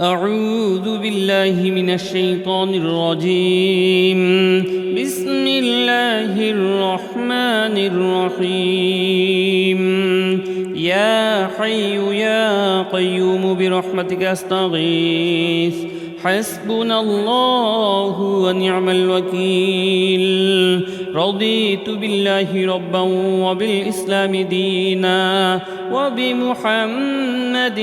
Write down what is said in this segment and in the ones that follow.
أعوذ بالله من الشيطان الرجيم. بسم الله الرحمن الرحيم. يا حي يا قيوم برحمتك أستغيث. حسبنا الله ونعم الوكيل. رضيت بالله ربا وبالإسلام دينا وبمحمد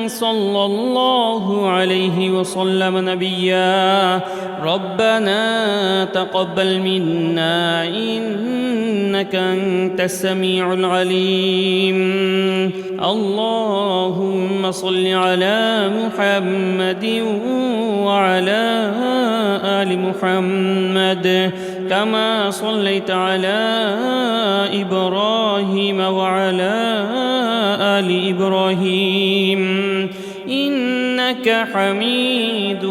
صلى الله عليه وسلم نبيا. ربنا تقبل منا إنك أنت السميع العليم. اللهم صل على محمد وعلى آل محمد كما صليت على إبراهيم وعلى آل إبراهيم إنك حميد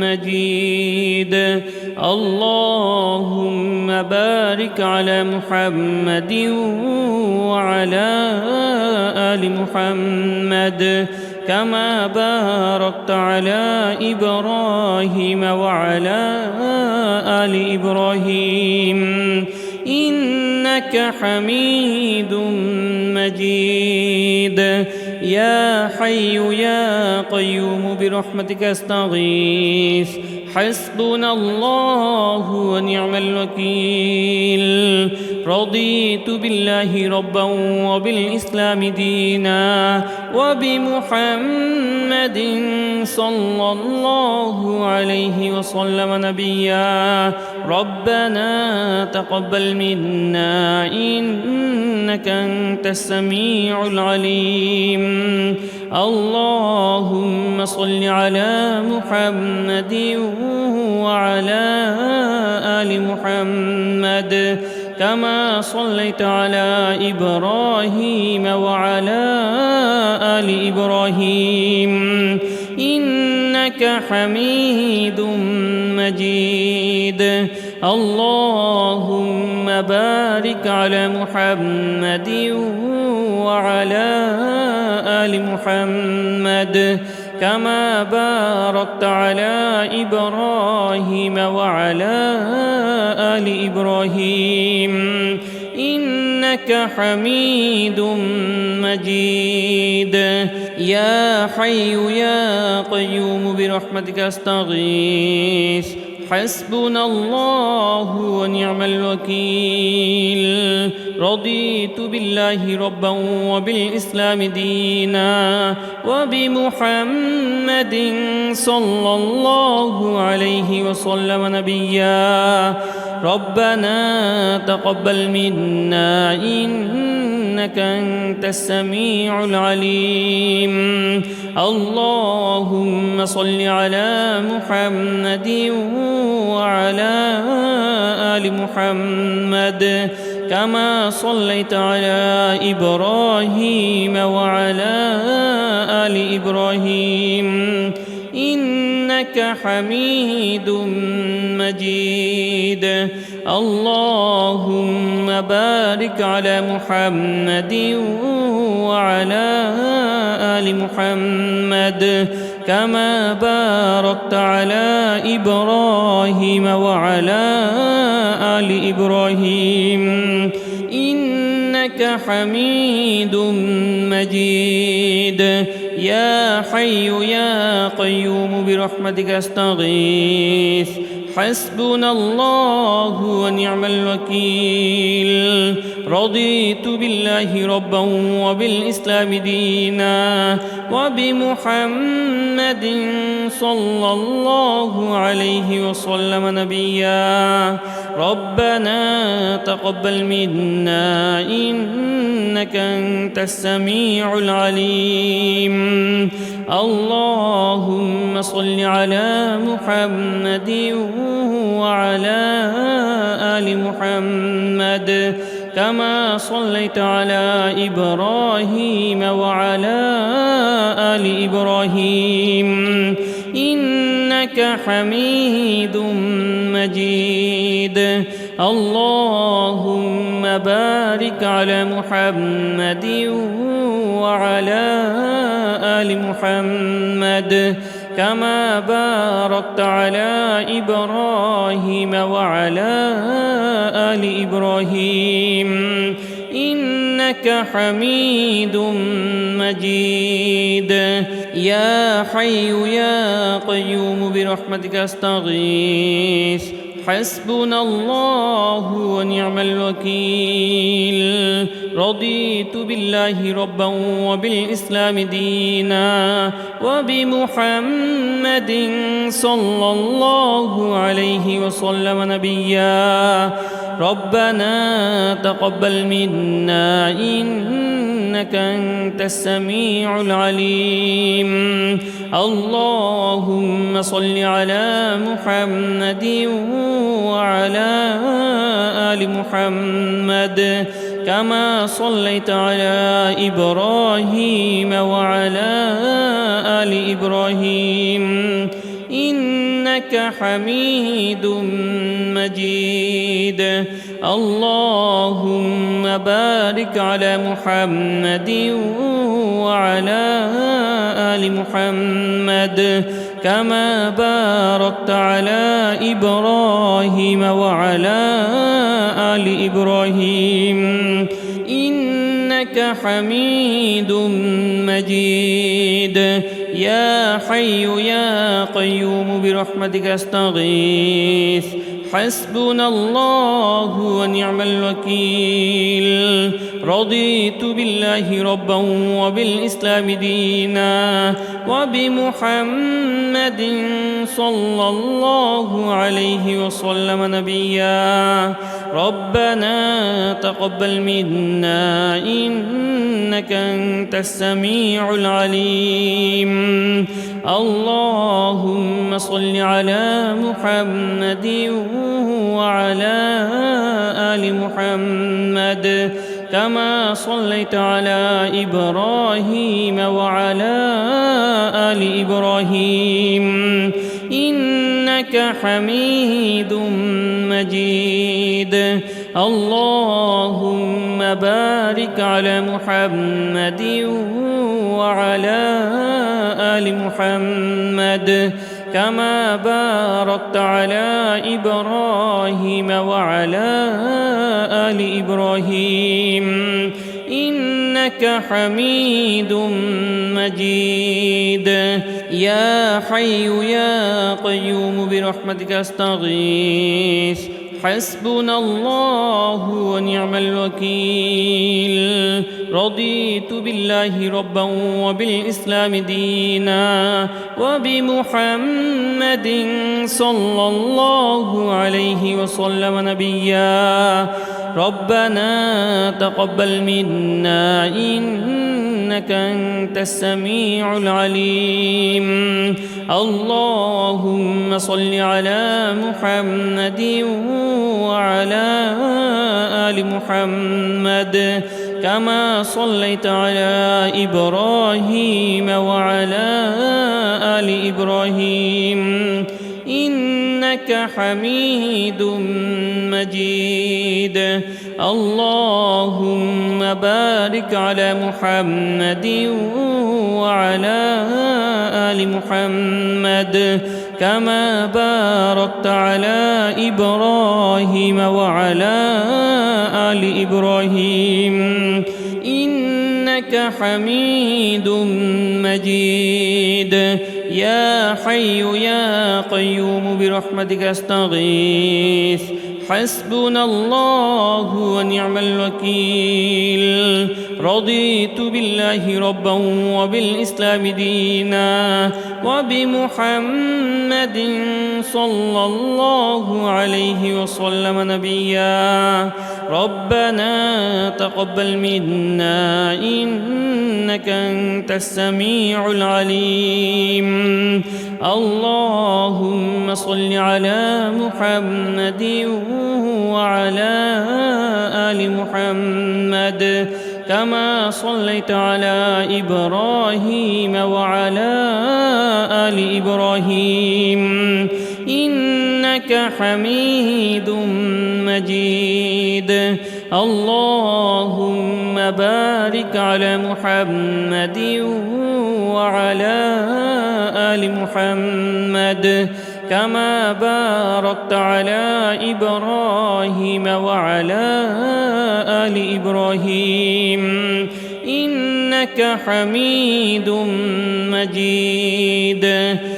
مجيد. اللهم بارك على محمد وعلى آل محمد كما باركت على إبراهيم وعلى آل إبراهيم إنك حميد مجيد. يا حي يا قيوم برحمتك أستغيث. حسبنا الله ونعم الوكيل. رضيت بالله ربا وبالإسلام دينا وبمحمد صلى الله عليه وسلم نبيا. ربنا تقبل منا إنك أنت السميع العليم. اللهم صل على محمد وعلى آل محمد كما صليت على إبراهيم وعلى آل إبراهيم إنك حميد مجيد. اللهم بارك على محمد وعلى آل محمد كما باركت على إبراهيم وعلى آل إبراهيم إنك حميد مجيد. يا حي يا قيوم برحمتك أستغيث. حسبنا الله ونعم الوكيل. رضيت بالله ربا وبالإسلام دينا وبمحمد صلى الله عليه وسلم نبيا. ربنا تقبل منا إنك أنت السميع العليم. اللهم صل على محمد وعلى آل محمد كما صليت على إبراهيم وعلى آل إبراهيم إنك حميد مجيد. اللهم بارك على محمد وعلى آل محمد كما باركت على إبراهيم وعلى آل إبراهيم إنك حميد مجيد. يا حي يا قيوم برحمتك أستغيث. حسبنا الله ونعم الوكيل. رضيت بالله ربا وبالإسلام دينا وبمحمد صلى الله عليه وسلم نبيا. ربنا تقبل منا إنك أنت السميع العليم. اللهم صل على محمد وعلى آل محمد كما صليت على إبراهيم وعلى آل إبراهيم إنك حميد مجيد. اللهم بارك على محمد وعلى آل محمد كما باركت على إبراهيم وعلى آل إبراهيم إنك حميد مجيد يا حي يا قيوم برحمتك أستغيث حسبنا الله ونعم الوكيل رضيت بالله ربا وبالإسلام دينا وبمحمد صلى الله عليه وسلم نبيا ربنا تقبل منا إنك أنت السميع العليم اللهم صل على محمد وعلى آل محمد كما صليت على إبراهيم وعلى آل إبراهيم إنك حميد مجيد اللهم بارك على محمد وعلى آل محمد كما باركت على إبراهيم وعلى آل إبراهيم إنك حميد مجيد يا حي يا قيوم برحمتك أستغيث حسبنا الله ونعم الوكيل رضيت بالله ربا وبالإسلام دينا وبمحمد صلى الله عليه وسلم نبيا ربنا تقبل منا إنك أنت السميع العليم اللهم صل على محمد وعلى آل محمد كما صليت على إبراهيم وعلى آل إبراهيم إنك حميد مجيد اللهم بارك على محمد وعلى آل محمد كما باركت على إبراهيم وعلى آل إبراهيم إنك حميد مجيد يا حي يا قيوم برحمتك أستغيث حسبنا الله ونعم الوكيل رضيت بالله ربا وبالإسلام دينا وبمحمد صلى الله عليه وسلم نبيا ربنا تقبل منا إنك أنت السميع العليم اللهم صل على محمد وعلى آل محمد كما صليت على إبراهيم وعلى آل إبراهيم إنك حميد مجيد اللهم بارك على محمد وعلى آل محمد كما باركت على إبراهيم وعلى آل إبراهيم إنك حميد مجيد يا حي يا قيوم برحمتك أستغيث حسبنا الله ونعم الوكيل رضيت بالله ربا وبالإسلام دينا وبمحمد صلى الله عليه وسلم نبيا ربنا تقبل منا إنك أنت السميع العليم اللهم صل على محمد وعلى آل محمد كما صليت على إبراهيم وعلى آل إبراهيم إنك حميد مجيد اللهم بارك على محمد وعلى آل محمد كما باركت على إبراهيم وعلى آل إبراهيم إنك حميد مجيد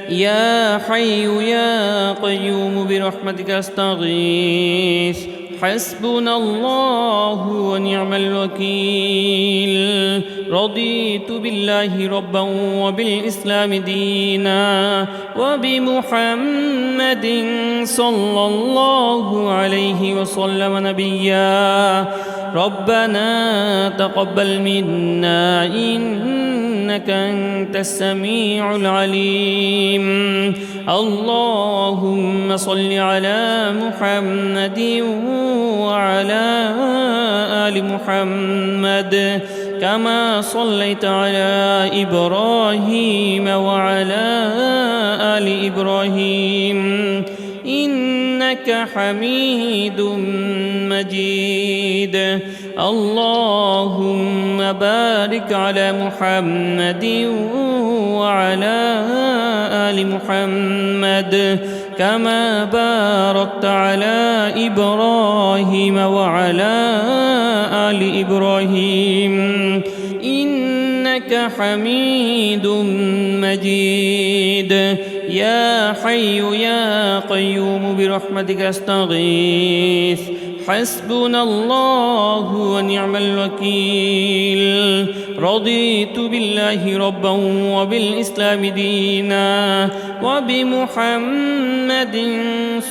يا حي يا قيوم برحمتك أستغيث حسبنا الله ونعم الوكيل رضيت بالله ربا وبالإسلام دينا وبمحمد صلى الله عليه وسلم نبيا ربنا تقبل منا إنك أنت السميع العليم اللهم صل على محمد وعلى آل محمد كما صليت على إبراهيم وعلى آل إبراهيم إنك حميد مجيد اللهم بارك على محمد وعلى آل محمد كما باركت على إبراهيم وعلى آل إبراهيم إنك حميد مجيد يا حي يا قيوم برحمتك أستغيث حسبنا الله ونعم الوكيل رضيت بالله ربا وبالإسلام دينا وبمحمد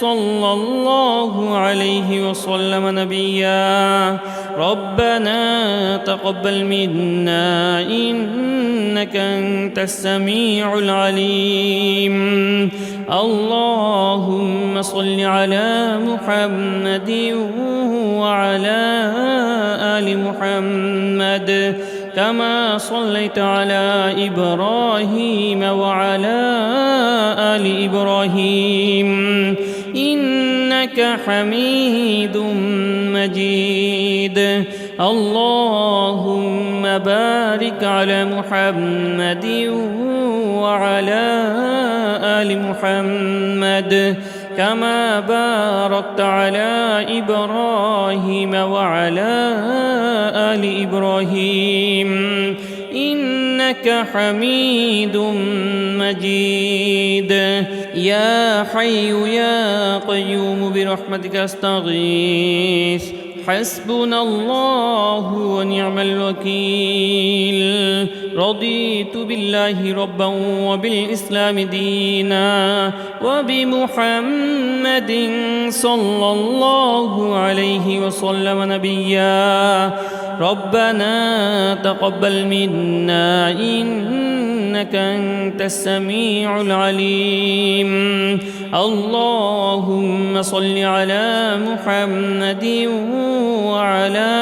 صلى الله عليه وسلم نبيا ربنا تقبل منا إنك أنت السميع العليم اللهم صل على محمد وعلى آل محمد كما صليت على إبراهيم وعلى آل إبراهيم إنك حميد مجيد اللهم بارك على محمد وعلى آل محمد كما باركت على إبراهيم وعلى آل إبراهيم إنك حميد مجيد يا حي يا قيوم برحمتك أستغيث حسبنا الله ونعم الوكيل رضيت بالله ربا وبالإسلام دينا وبمحمد صلى الله عليه وسلم نبيا ربنا تقبل منا إنك أنت السميع العليم اللهم صل على محمد وعلى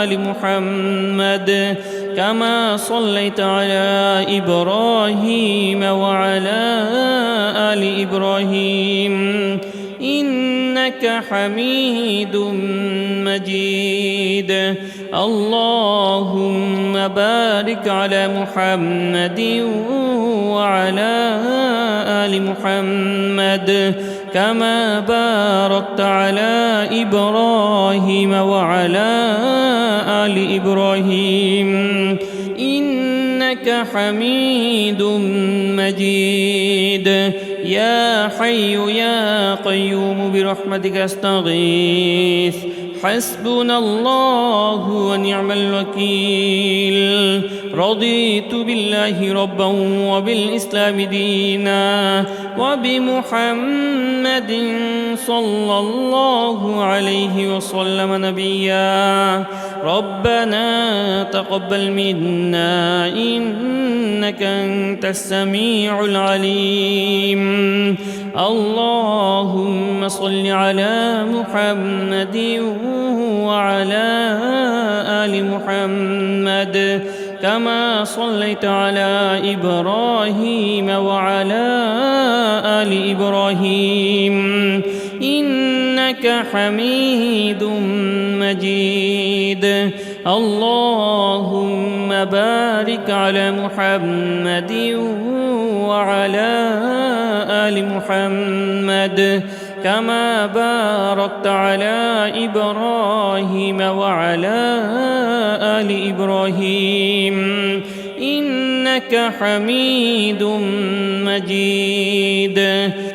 آل محمد كما صليت على إبراهيم وعلى آل إبراهيم إنك حميد مجيد اللهم بارك على محمد وعلى آل محمد كما باركت على إبراهيم وعلى آل إبراهيم إنك حميد مجيد يا حي يا قيوم برحمتك أستغيث حسبنا الله ونعم الوكيل رضيت بالله ربا وبالإسلام دينا وبمحمد صلى الله عليه وسلم نبيا ربنا تقبل منا إنك أنت السميع العليم اللهم صل على محمد وعلى آل محمد كما صليت على إبراهيم وعلى آل إبراهيم إنك حميد مجيد اللهم بارك على محمد وعلى آل محمد كما باركت على إبراهيم وعلى آل إبراهيم إنك حميد مجيد.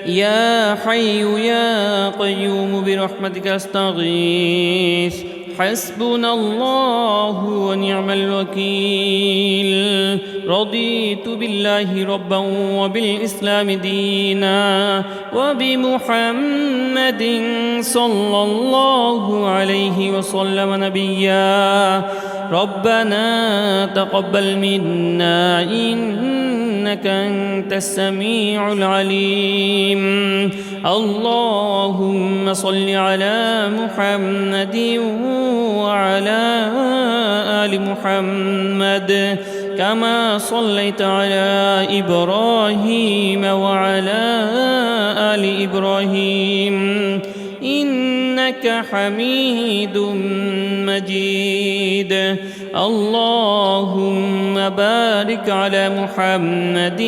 يا حي يا قيوم برحمتك أستغيث حسبنا الله ونعم الوكيل. رضيت بالله ربا وبالإسلام دينا وبمحمد صلى الله عليه وسلم نبيا. ربنا تقبل منا إنك أنت السميع العليم. اللهم صل على محمد وعلى آل محمد كما صليت على إبراهيم وعلى آل إبراهيم إنك حميد مجيد. اللهم بارك على محمد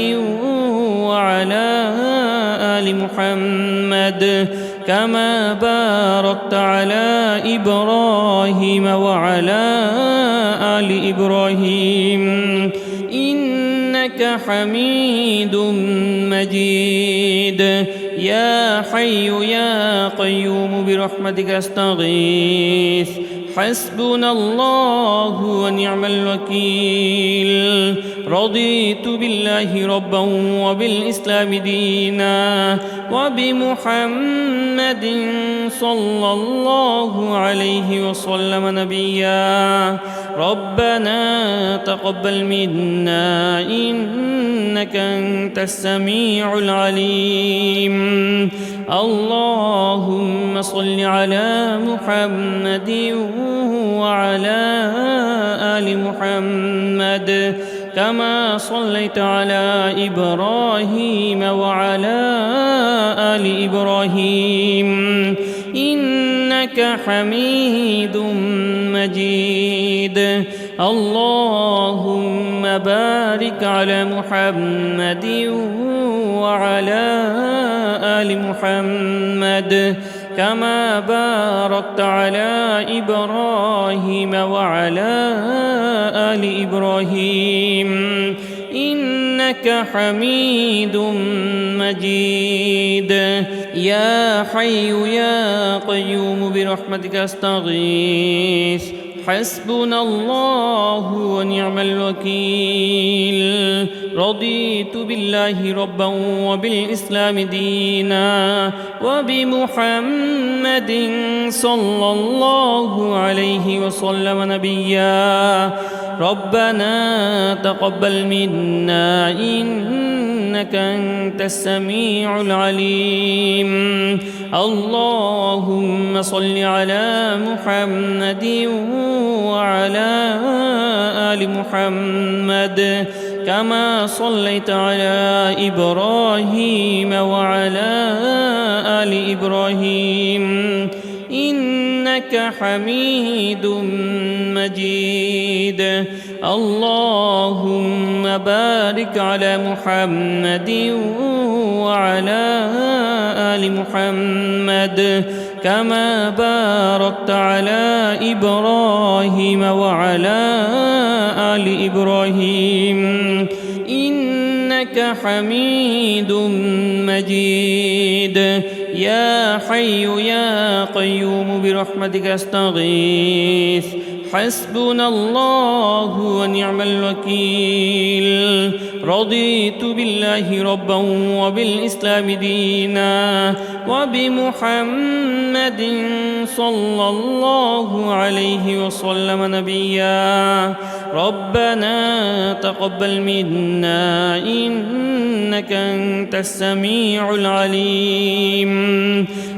وعلى آل محمد كما باركت على إبراهيم وعلى آل إبراهيم إنك حميد مجيد. يا حي يا قيوم برحمتك أستغيث حسبنا الله ونعم الوكيل. رضيت بالله ربا وبالإسلام دينا وبمحمد صلى الله عليه وسلم نبيا. ربنا تقبل منا إنك أنت السميع العليم. اللهم صل على محمد وعلى آل محمد كما صليت على إبراهيم وعلى آل إبراهيم إنك حميد مجيد. اللهم بارك على محمد وعلى آل محمد كما باركت على إبراهيم وعلى آل إبراهيم إنك حميد مجيد. يا حي يا قيوم برحمتك أستغيث حسبنا الله ونعم الوكيل. رضيت بالله ربا وبالإسلام دينا وبمحمد صلى الله عليه وسلم نبيا. ربنا تقبل منا إنك أنت السميع العليم. اللهم صل على محمد وعلى آل محمد كما صليت على إبراهيم وعلى آل إبراهيم إنك حميد مجيد. اللهم بارك على محمد وعلى آل محمد كما باركت على إبراهيم وعلى آل إبراهيم إنك حميد مجيد. يا حي يا قيوم برحمتك أستغيث حسبنا الله ونعم الوكيل. رضيت بالله ربا وبالإسلام دينا وبمحمد صلى الله عليه وسلم نبيا. ربنا تقبل منا إنك أنت السميع العليم.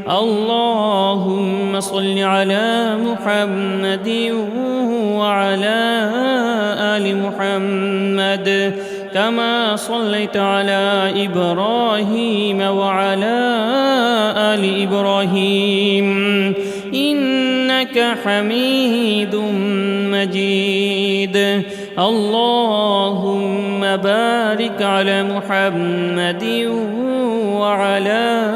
اللهم صل على محمد وعلى آل محمد كما صليت على إبراهيم وعلى آل إبراهيم إنك حميد مجيد. اللهم بارك على محمد وعلى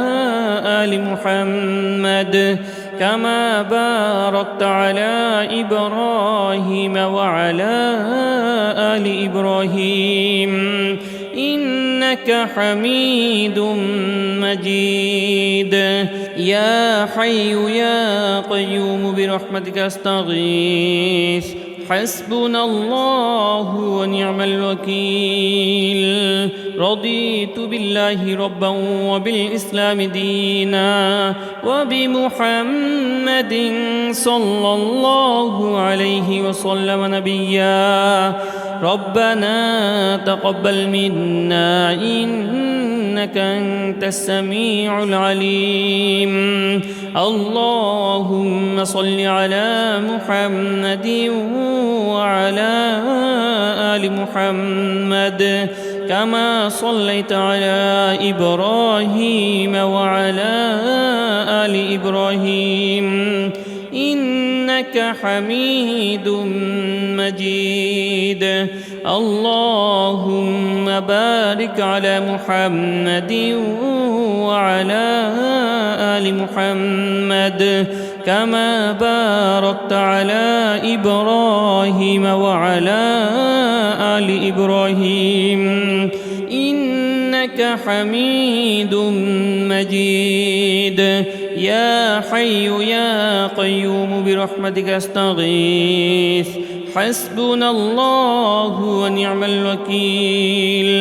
آل محمد كما باركت على إبراهيم وعلى آل إبراهيم إنك حميد مجيد. يا حي يا قيوم برحمتك أستغيث حسبنا الله ونعم الوكيل. رضيت بالله ربا وبالإسلام دينا وبمحمد صلى الله عليه وسلم نبيا. ربنا تقبل منا إنك أنت السميع العليم. اللهم صل على محمد وعلى آل محمد كما صليت على إبراهيم وعلى آل إبراهيم إنك حميد مجيد. اللهم بارك على محمد وعلى آل محمد كما باركت على إبراهيم وعلى آل إبراهيم إنك حميد مجيد. يا حي يا قيوم برحمتك أستغيث حسبنا الله ونعم الوكيل.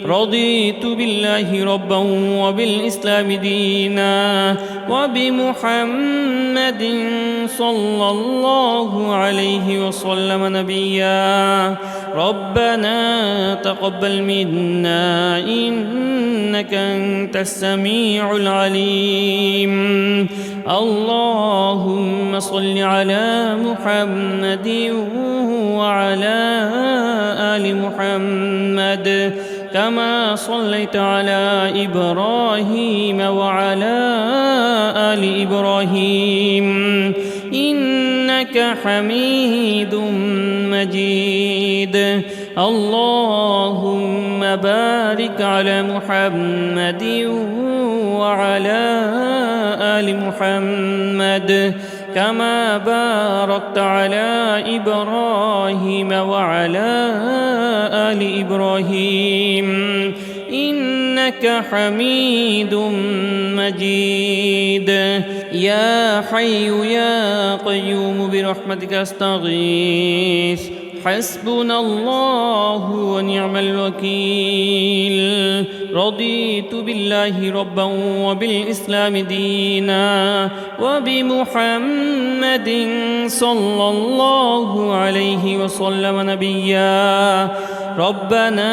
رضيت بالله ربا وبالإسلام دينا وبمحمد صلى الله عليه وسلم نبيا. ربنا تقبل منا إنك أنت السميع العليم. اللهم صل على محمد وعلى آل محمد كما صليت على إبراهيم وعلى آل إبراهيم إنك حميد مجيد. اللهم بارك على محمد وعلى آل محمد كما باركت على إبراهيم وعلى آل إبراهيم إنك حميد مجيد. يا حي يا قيوم برحمتك أستغيث حسبنا الله ونعم الوكيل. رضيت بالله ربا وبالإسلام دينا وبمحمد صلى الله عليه وسلم نبيا. ربنا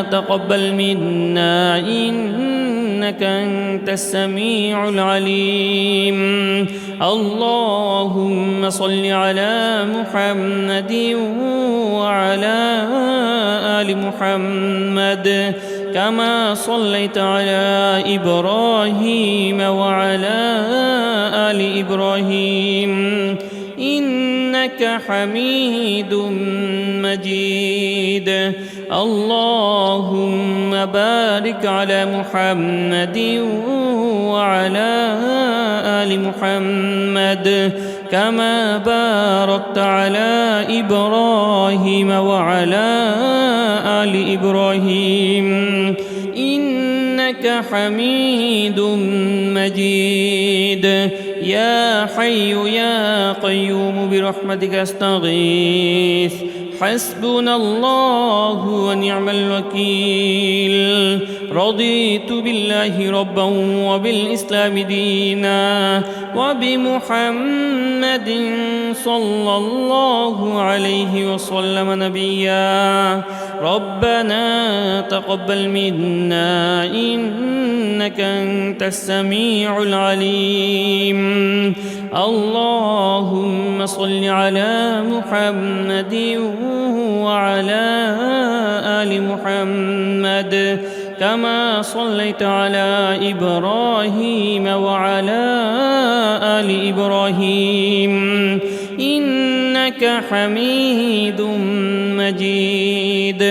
تقبل منا إنك أنت السميع العليم. اللهم صل على محمد وعلى آل محمد كما صليت على إبراهيم وعلى آل إبراهيم إنك حميد مجيد. اللهم بارك على محمد وعلى آل محمد كما باركت على إبراهيم وعلى آل إبراهيم إنك حميد مجيد. يا حي يا قيوم برحمتك أستغيث حسبنا الله ونعم الوكيل. رضيت بالله ربا وبالإسلام دينا وبمحمد صلى الله عليه وسلم نبيا. ربنا تقبل منا إنك أنت السميع العليم. اللهم صل على محمد وعلى آل محمد كما صليت على إبراهيم وعلى آل إبراهيم إنك إنك حميد مجيد.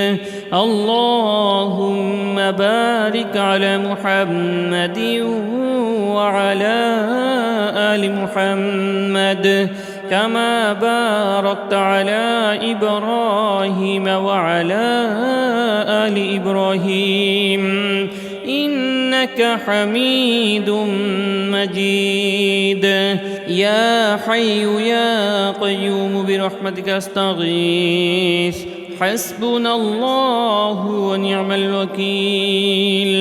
اللهم بارك على محمد وعلى آل محمد كما باركت على إبراهيم وعلى آل إبراهيم إنك حميد مجيد. يا حي يا قيوم برحمتك أستغيث حسبنا الله ونعم الوكيل.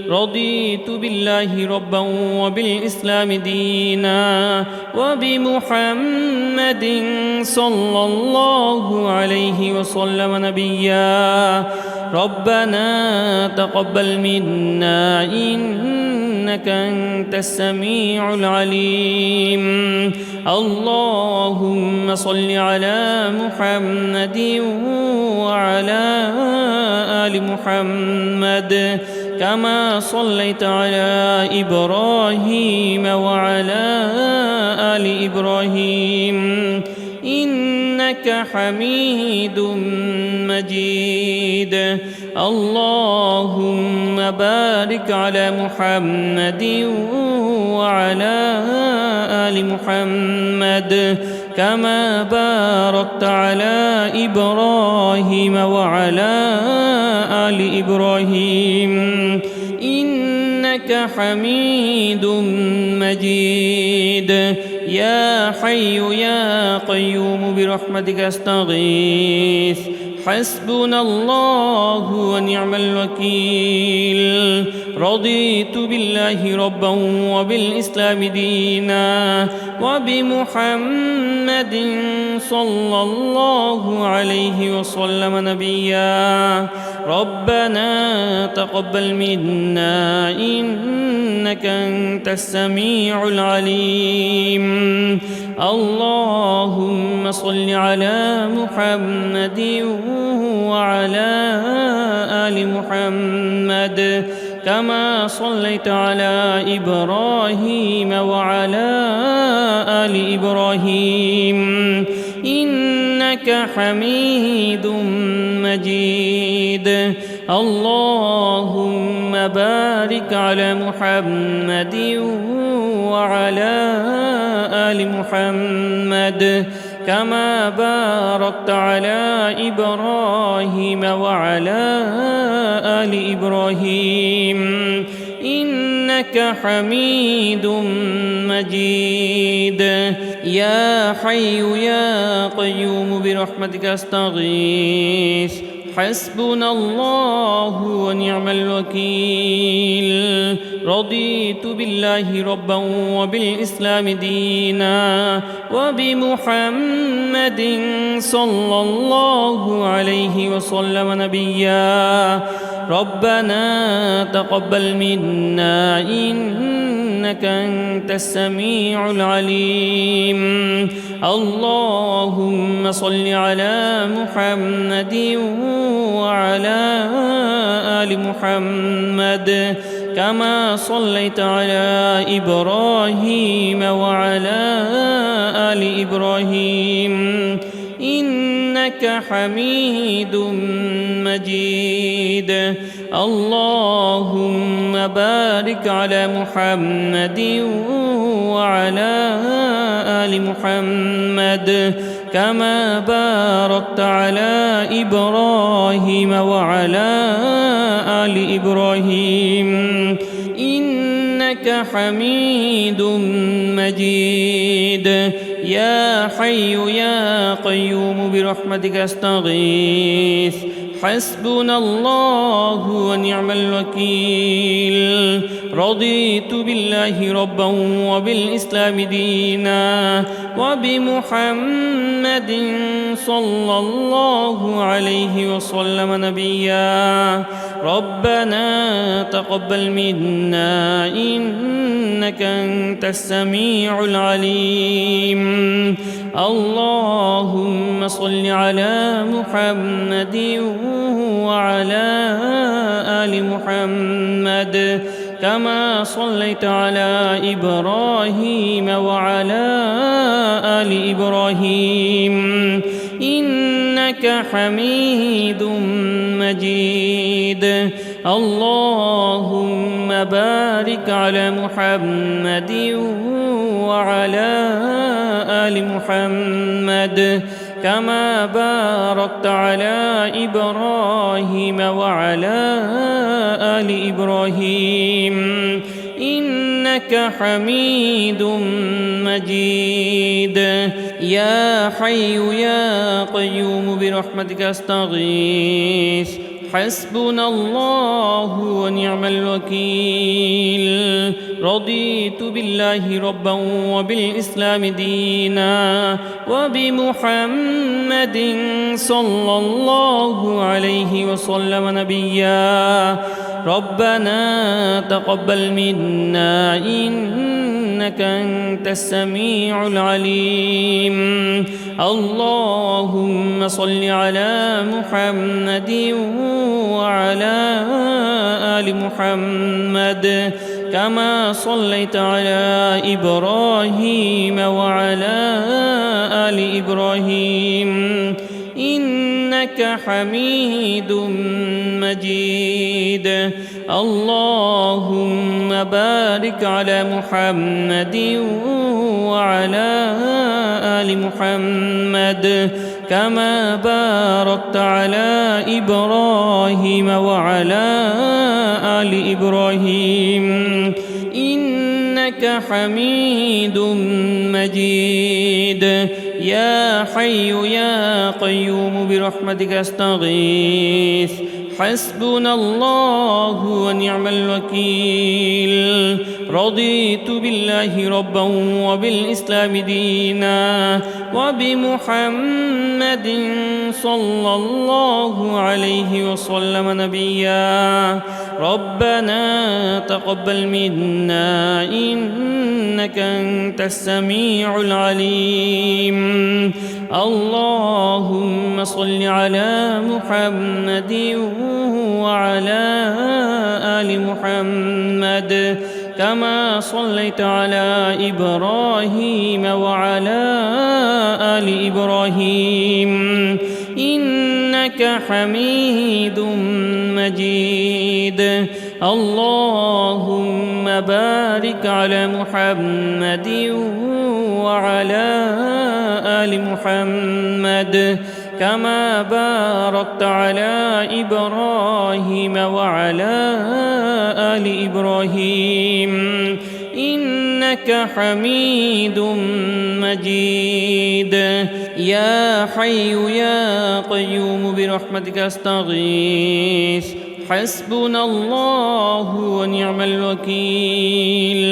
رضيت بالله ربا وبالإسلام دينا وبمحمد صلى الله عليه وسلم نبيا. ربنا تقبل منا إنك أنت السميع العليم. اللهم صل على محمد وعلى آل محمد كما صليت على إبراهيم وعلى آل إبراهيم إنك حميد مجيد. اللهم بارك على محمد وعلى آل محمد كما باركت على إبراهيم وعلى آل إبراهيم إنك حميد مجيد. يا حي يا قيوم برحمتك أستغيث حسبنا الله ونعم الوكيل. رضيت بالله ربا وبالإسلام دينا وبمحمد صلى الله عليه وسلم نبيا. ربنا تقبل منا إنك أنت السميع العليم. اللهم صل على محمد وعلى آل محمد كما صليت على إبراهيم وعلى آل إبراهيم إنك حميد مجيد. اللهم بارك على محمد وعلى آل محمد كما باركت على إبراهيم وعلى آل إبراهيم إنك حميد مجيد. يا حي يا قيوم برحمتك أستغيث حسبنا الله ونعم الوكيل. رضيت بالله ربا وبالإسلام دينا وبمحمد صلى الله عليه وسلم نبيا. ربنا تقبل منا إنك أنت السميع العليم. اللهم صل على محمد وعلى آل محمد كما صليت على إبراهيم وعلى آل إبراهيم إنك حميد مجيد. اللهم بارك على محمد وعلى آل محمد كما باركت على إبراهيم وعلى آل إبراهيم إنك حميد مجيد. يا حي يا قيوم برحمتك أستغيث حسبنا الله ونعم الوكيل. رضيت بالله ربا وبالإسلام دينا وبمحمد صلى الله عليه وسلم نبيا. ربنا تقبل منا إنك أنت السميع العليم. اللهم صل على محمد وعلى آل محمد كما صليت على إبراهيم وعلى آل إبراهيم إنك حميد مجيد. اللهم بارك على محمد وعلى آل محمد كما باركت على إبراهيم وعلى آل إبراهيم إنك حميد مجيد. يا حي يا قيوم برحمتك أستغيث حسبنا الله ونعم الوكيل. رضيت بالله ربا وبالإسلام دينا وبمحمد صلى الله عليه وسلم نبيا. ربنا تقبل منا إنك أنت السميع العليم. اللهم صل على محمد وعلى آل محمد كما صليت على إبراهيم وعلى آل إبراهيم إنك حميد مجيد. اللهم بارك على محمد وعلى آل محمد كما باركت على إبراهيم وعلى آل إبراهيم إنك حميد مجيد. يا حي يا قيوم برحمتك أستغيث حسبنا الله ونعم الوكيل. رضيت بالله ربا وبالإسلام دينا وبمحمد صلى الله عليه وسلم نبيا. ربنا تقبل منا إنك أنت السميع العليم. اللهم صل على محمد وعلى آل محمد كما صليت على إبراهيم وعلى آل إبراهيم إنك حميد مجيد. اللهم بارك على محمد وعلى آل محمد كما باركت على إبراهيم وعلى آل إبراهيم إنك حميد مجيد. يا حي يا قيوم برحمتك أستغيث حسبنا الله ونعم الوكيل.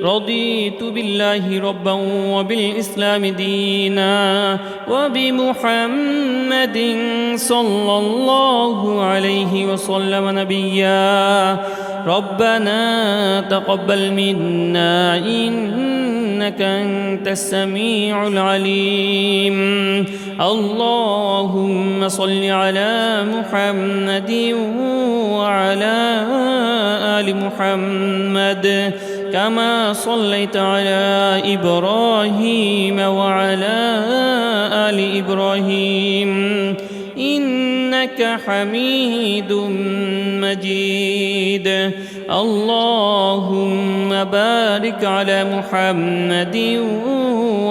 رضيت بالله ربا وبالإسلام دينا وبمحمد صلى الله عليه وسلم نبيا. ربنا تقبل منا إنك أنت السميع العليم. اللهم صل على محمد وعلى آل محمد كما صليت على إبراهيم وعلى آل إبراهيم إنك حميد مجيد. اللهم بارك على محمد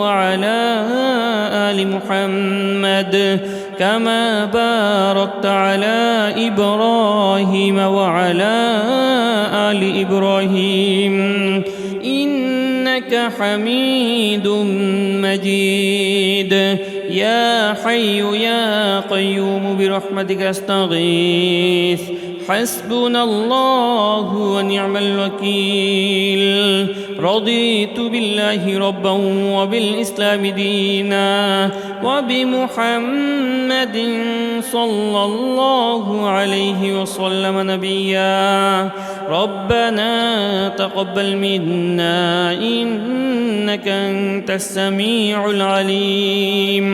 وعلى آل محمد كما باركت على إبراهيم وعلى آل إبراهيم إنك حميد مجيد. يا حي يا قيوم برحمتك أستغيث حسبنا الله ونعم الوكيل. رضيت بالله ربا وبالإسلام دينا وبمحمد صلى الله عليه وسلم نبيا. ربنا تقبل منا إنك أنت السميع العليم.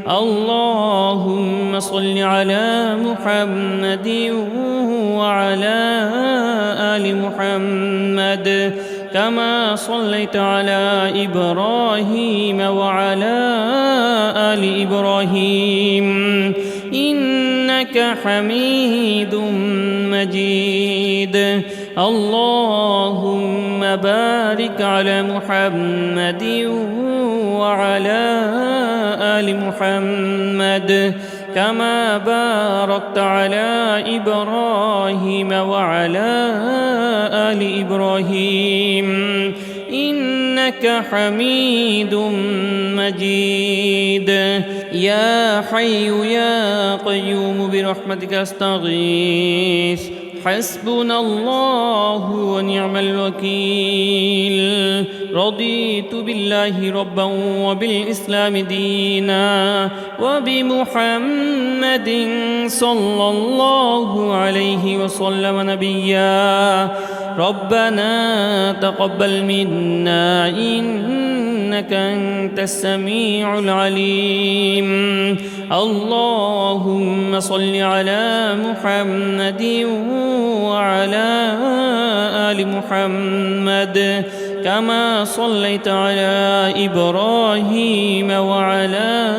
اللهم صل على محمد وعلى آل محمد كما صليت على إبراهيم وعلى آل إبراهيم إنك حميد مجيد اللهم بارك على محمد وعلى آل محمد كما باركت على إبراهيم وعلى آل إبراهيم إنك حميد مجيد يا حي يا قيوم برحمتك أستغيث حسبنا الله ونعم الوكيل رضيت بالله ربا وبالإسلام دينا وبمحمد صلى الله عليه وسلم نبيا ربنا تقبل منا إنك أنت السميع العليم اللهم صل على محمد وعلى آل محمد كما صليت على إبراهيم وعلى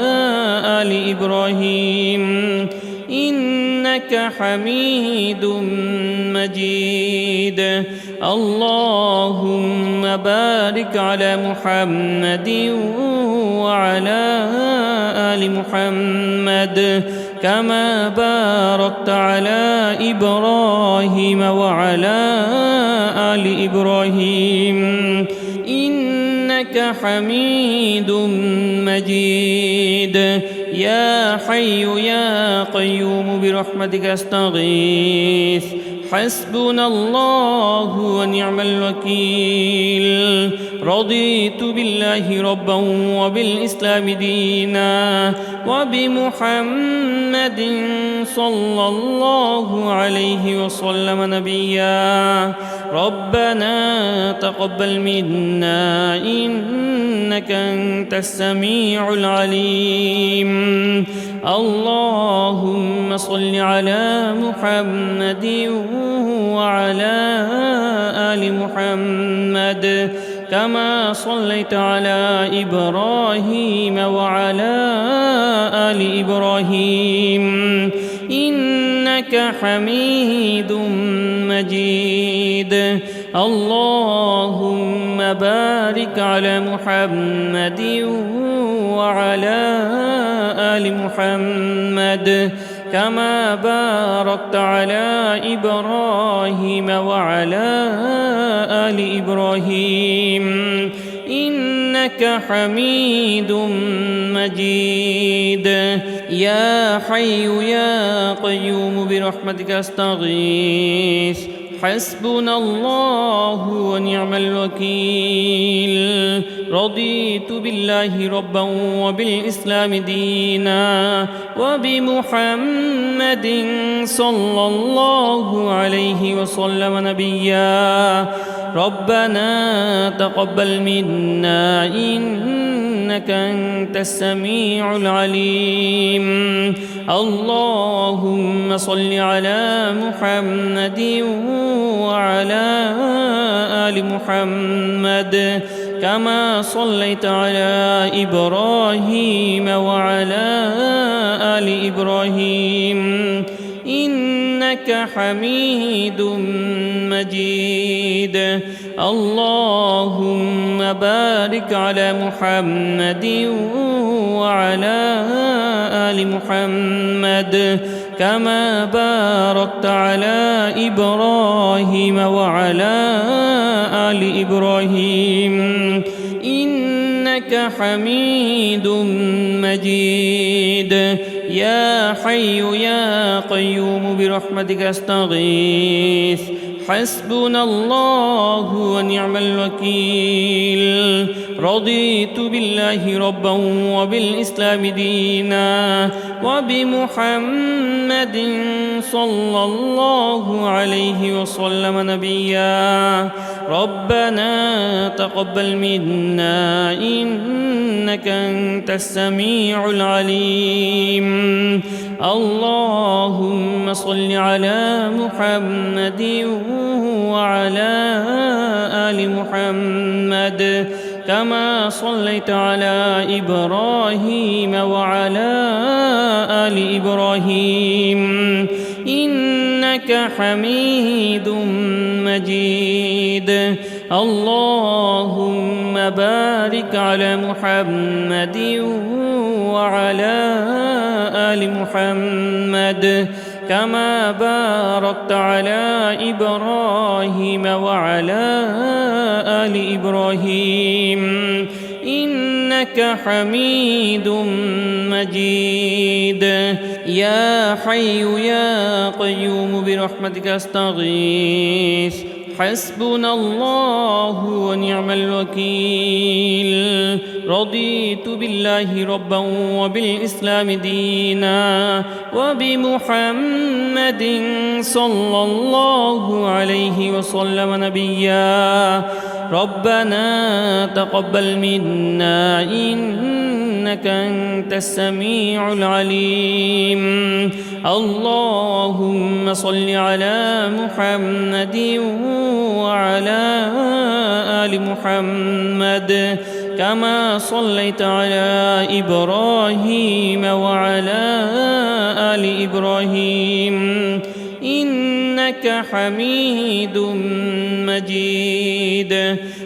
آل إبراهيم إنك حميد مجيد اللهم بارك على محمد وعلى آل محمد كما باركت على إبراهيم وعلى آل إبراهيم إنك حميد مجيد يا حي يا قيوم برحمتك أستغيث حسبنا الله ونعم الوكيل رضيت بالله ربا وبالإسلام دينا وبمحمد صلى الله عليه وسلم نبيا ربنا تقبل منا إنك أنت السميع العليم اللهم صل على محمد وعلى آل محمد كما صليت على إبراهيم وعلى آل إبراهيم إنك حميد مجيد اللهم بارك على محمد وعلى آل محمد كما باركت على إبراهيم وعلى آل إبراهيم إنك حميد مجيد يا حي يا قيوم برحمتك أستغيث حسبنا الله ونعم الوكيل رضيت بالله ربا وبالإسلام دينا وبمحمد صلى الله عليه وسلم نبيا ربنا تقبل منا إنك أنت السميع العليم اللهم صل على محمد وعلى آل محمد كما صليت على إبراهيم وعلى آل إبراهيم إنك حميد مجيد اللهم بارك على محمد وعلى آل محمد كما باركت على إبراهيم وعلى آل إبراهيم إنك حميد مجيد يا حي يا قيوم برحمتك أستغيث حسبنا الله ونعم الوكيل رضيت بالله ربا وبالإسلام دينا وبمحمد صلى الله عليه وسلم نبيا ربنا تقبل منا إنك أنت السميع العليم اللهم صل على محمد وعلى كما صليت على إبراهيم وعلى آل إبراهيم إنك حميد مجيد. اللهم بارك على محمد وعلى آل محمد كما باركت على إبراهيم وعلى آل إبراهيم إنك حميد مجيد. يا حي يا قيوم برحمتك أستغيث حسبنا الله ونعم الوكيل. رضيت بالله ربا وبالإسلام دينا وبمحمد صلى الله عليه وسلم نبيا. ربنا تقبل منا إنك أنت السميع العليم. اللهم صل على محمد وعلى آل محمد كما صليت على إبراهيم وعلى آل إبراهيم إنك حميد مجيد.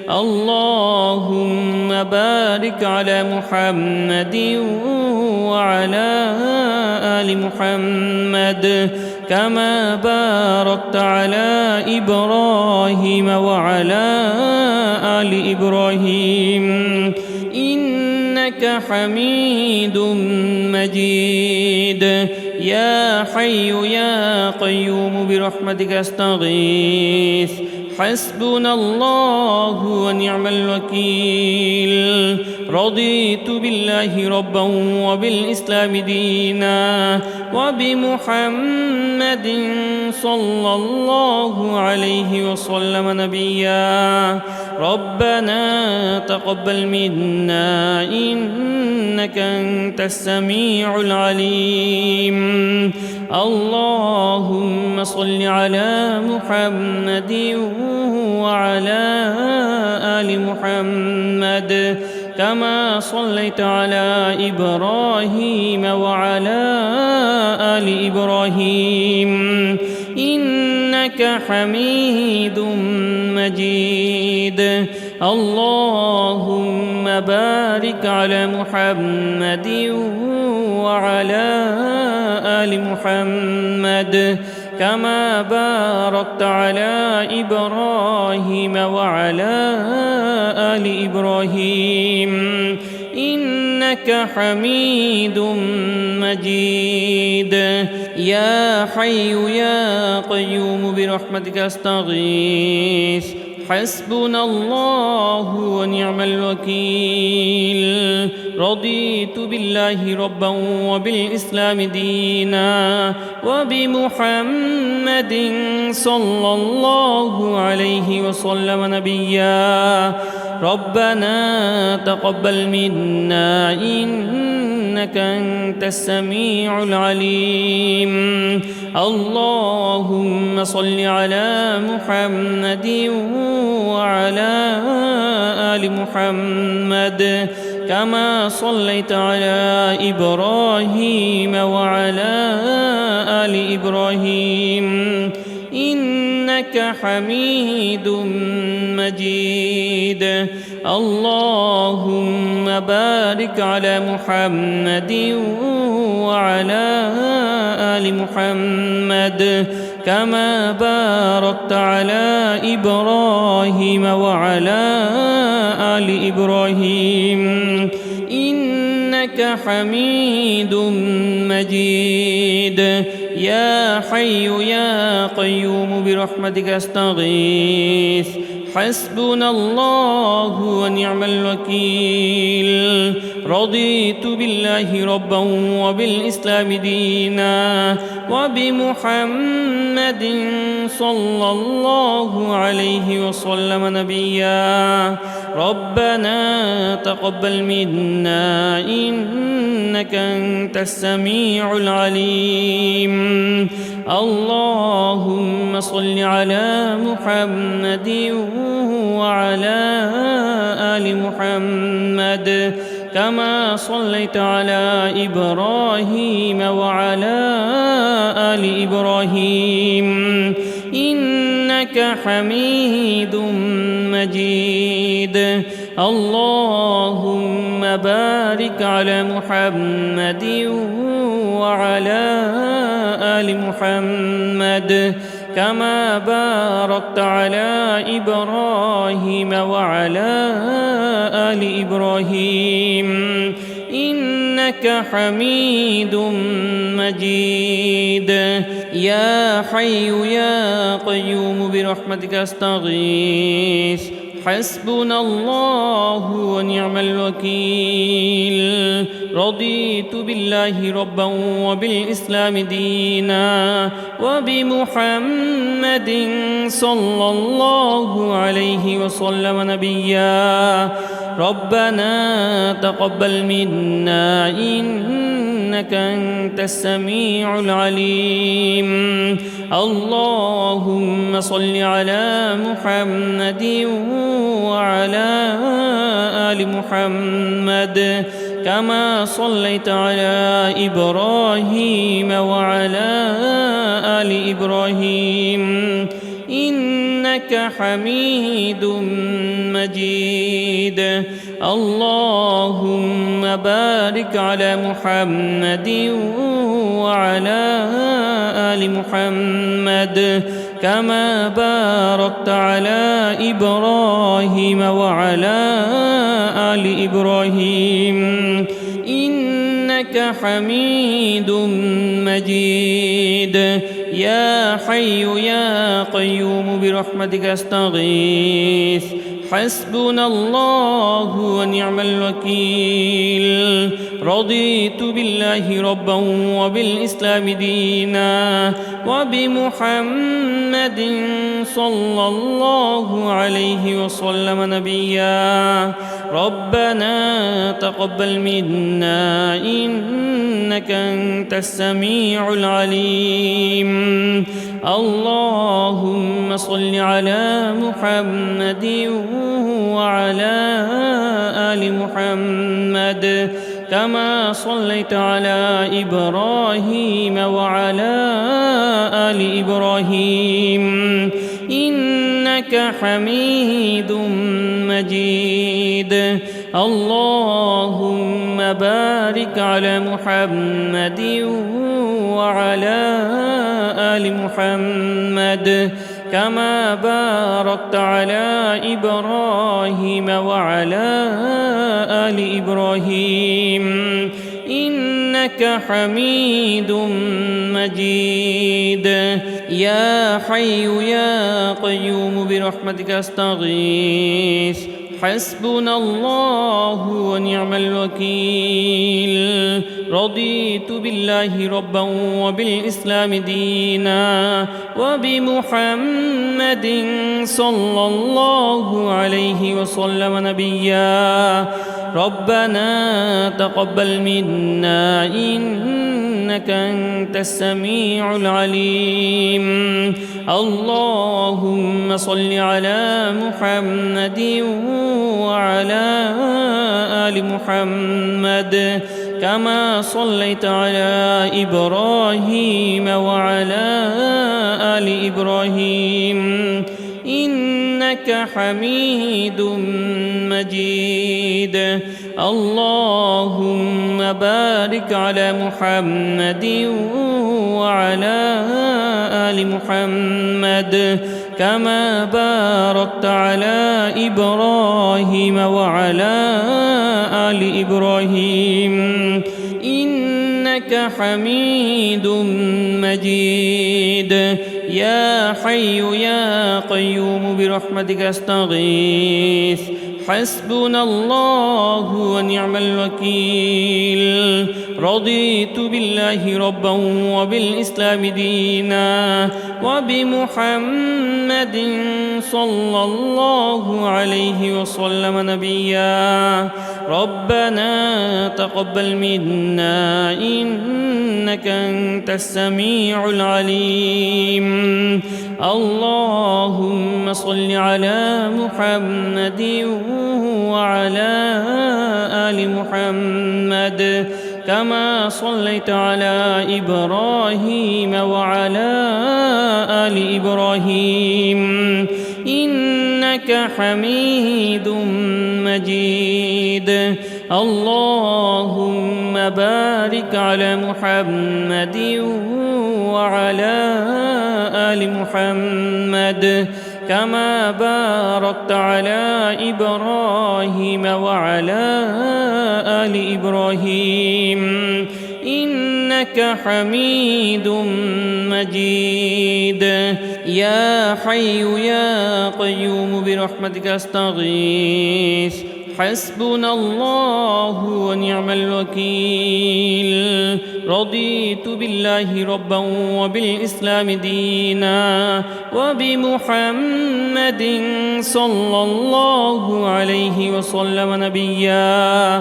اللهم بارك على محمد وعلى آل محمد كما باركت على إبراهيم وعلى آل إبراهيم إنك حميد مجيد. يا حي يا قيوم برحمتك أستغيث حسبنا الله ونعم الوكيل. رضيت بالله ربا وبالإسلام دينا وبمحمد صلى الله عليه وسلم نبيا. ربنا تقبل منا إنك أنت السميع العليم. اللهم صل على محمد وعلى آل محمد كما صليت على إبراهيم وعلى آل إبراهيم إنك حميد مجيد. اللهم بارك على محمد وعلى آل محمد كما باركت على إبراهيم وعلى آل إبراهيم إنك حميد مجيد. يا حي يا قيوم برحمتك أستغيث حسبنا الله ونعم الوكيل. رضيت بالله ربا وبالإسلام دينا وبمحمد صلى الله عليه وسلم نبيا. ربنا تقبل منا إنك أنت السميع العليم. اللهم صل على محمد وعلى آل محمد كما صليت على إبراهيم وعلى آل إبراهيم إنك حميد مجيد. اللهم بارك على محمد وعلى آل محمد كما باركت على إبراهيم وعلى آل إبراهيم إنك حميد مجيد. يا حي يا قيوم برحمتك أستغيث حسبنا الله ونعم الوكيل. رضيت بالله ربا وبالإسلام دينا وبمحمد صلى الله عليه وسلم نبيا. ربنا تقبل منا إنك أنت السميع العليم. اللهم صل على محمد وعلى آل محمد كما صليت على إبراهيم وعلى آل إبراهيم إنك حميد مجيد. اللهم بارك على محمد وعلى آل محمد كما باركت على إبراهيم وعلى آل إبراهيم إنك حميد مجيد. يا حي يا قيوم برحمتك أستغيث حسبنا الله ونعم الوكيل. رضيت بالله ربا وبالإسلام دينا وبمحمد صلى الله عليه وسلم نبيا. ربنا تقبل منا إنك أنت السميع العليم. اللهم صل على محمد وعلى آل محمد كما صليت على إبراهيم وعلى آل إبراهيم إنك حميد مجيد. اللهم بارك على محمد وعلى آل محمد كما باركت على إبراهيم وعلى آل إبراهيم إنك حميد مجيد. يا حي يا قيوم برحمتك أستغيث حسبنا الله ونعم الوكيل. رضيت بالله ربا وبالإسلام دينا وبمحمد صلى الله عليه وسلم نبيا. ربنا تقبل منا إنك أنت السميع العليم. اللهم صل على محمد وعلى آل محمد كما صليت على إبراهيم وعلى آل إبراهيم إنك حميد مجيد. اللهم بارك على محمد وعلى آل محمد كما باركت على إبراهيم وعلى آل إبراهيم إنك حميد مجيد. يا حي يا قيوم برحمتك أستغيث حسبنا الله ونعم الوكيل. رضيت بالله ربا وبالإسلام دينا وبمحمد صلى الله عليه وسلم نبيا. ربنا تقبل منا إنك أنت السميع العليم. اللهم صل على محمد وعلى آل محمد كما صليت على إبراهيم وعلى آل إبراهيم إنك حميد مجيد. اللهم بارك على محمد وعلى آل محمد كما باركت على إبراهيم وعلى آل إبراهيم إنك حميد مجيد. يا حي يا قيوم برحمتك أستغيث حسبنا الله ونعم الوكيل رضيت بالله ربا وبالإسلام دينا وبمحمد صلى الله عليه وسلم نبيا ربنا تقبل منا إنك أنت السميع العليم اللهم صل على محمد وعلى آل محمد كما صليت على إبراهيم وعلى آل إبراهيم إنك حميد مجيد اللهم بارك على محمد وعلى آل محمد كما باركت على إبراهيم وعلى آل إبراهيم إنك حميد مجيد يا حي يا قيوم برحمتك أستغيث حسبنا الله ونعم الوكيل رضيت بالله ربا وبالإسلام دينا وبمحمد صلى الله عليه وسلم نبيا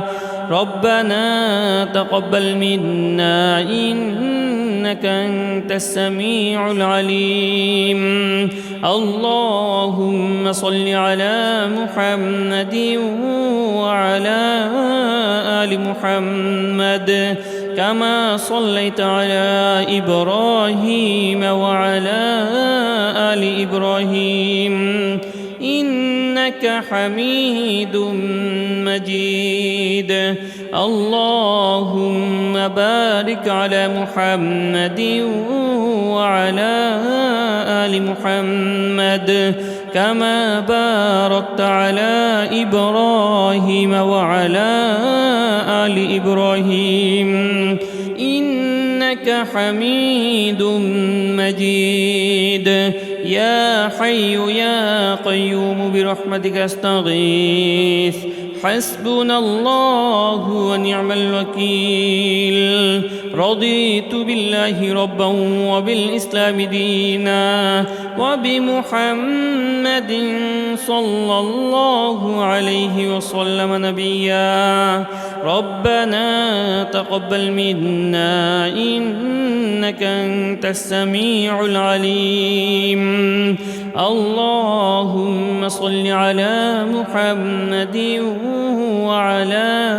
ربنا تقبل منا إنك أنت السميع العليم اللهم صل على محمد وعلى آل محمد كما صليت على إبراهيم وعلى آل إبراهيم إنك حميد مجيد اللهم بارك على محمد وعلى آل محمد كما باركت على إبراهيم وعلى آل إبراهيم إنك حميد مجيد يا حي يا قيوم برحمتك أستغيث حسبنا الله ونعم الوكيل رضيت بالله ربا وبالإسلام دينا وبمحمد صلى الله عليه وسلم نبيا ربنا تقبل منا إنك أنت السميع العليم اللهم صل على محمد وعلى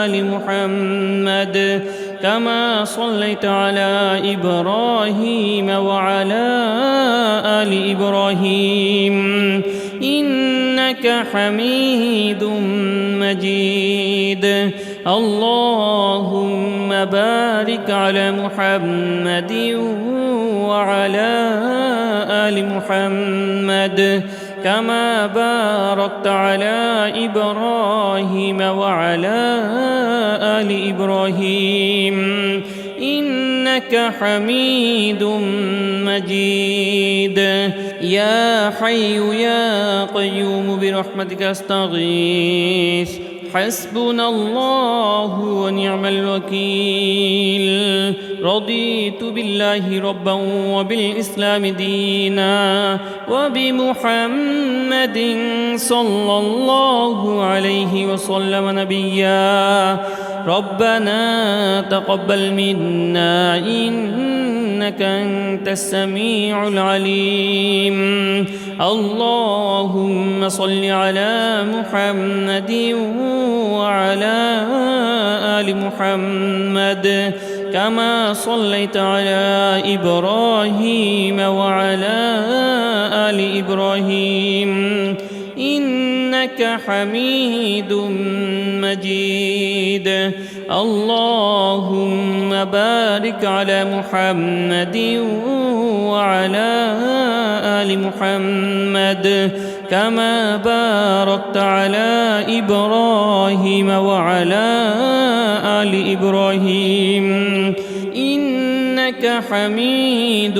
آل محمد كما صليت على إبراهيم وعلى آل إبراهيم إنك حميد مجيد اللهم بارك على محمد وعلى آل محمد كما باركت على إبراهيم وعلى آل إبراهيم إنك حميد مجيد يا حي يا قيوم برحمتك أستغيث حسبنا الله ونعم الوكيل رضيت بالله ربا وبالإسلام دينا وبمحمد صلى الله عليه وسلم نبيا ربنا تقبل منا إنك أنت السميع العليم اللهم صل على محمد وعلى آل محمد كما صليت على إبراهيم وعلى آل إبراهيم إنك حميد مجيد اللهم بارك على محمد وعلى آل محمد كما باركت على إبراهيم وعلى آل إبراهيم إنك حميد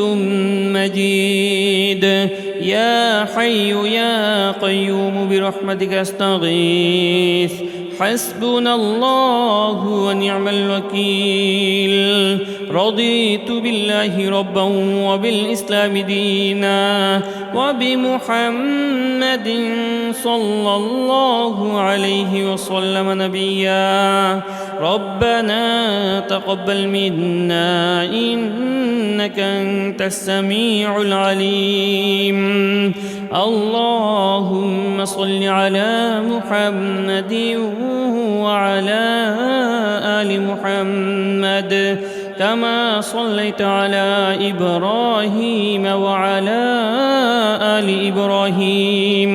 مجيد يا حي يا قيوم برحمتك أستغيث حسبنا الله ونعم الوكيل رضيت بالله ربا وبالإسلام دينا وبمحمد صلى الله عليه وسلم نبيا ربنا تقبل منا إنك أنت السميع العليم اللهم صل على محمد وعلى آل محمد كما صليت على إبراهيم وعلى آل إبراهيم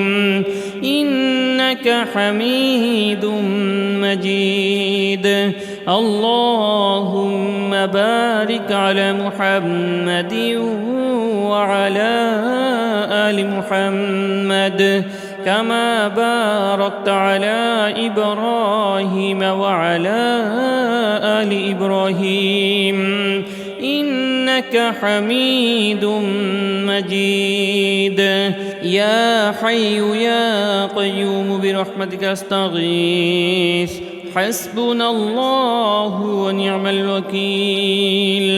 إنك حميد مجيد اللهم بارك على محمد وعلى آل محمد كما باركت على إبراهيم وعلى آل إبراهيم إنك حميد مجيد يا حي يا قيوم برحمتك أستغيث حسبنا الله ونعم الوكيل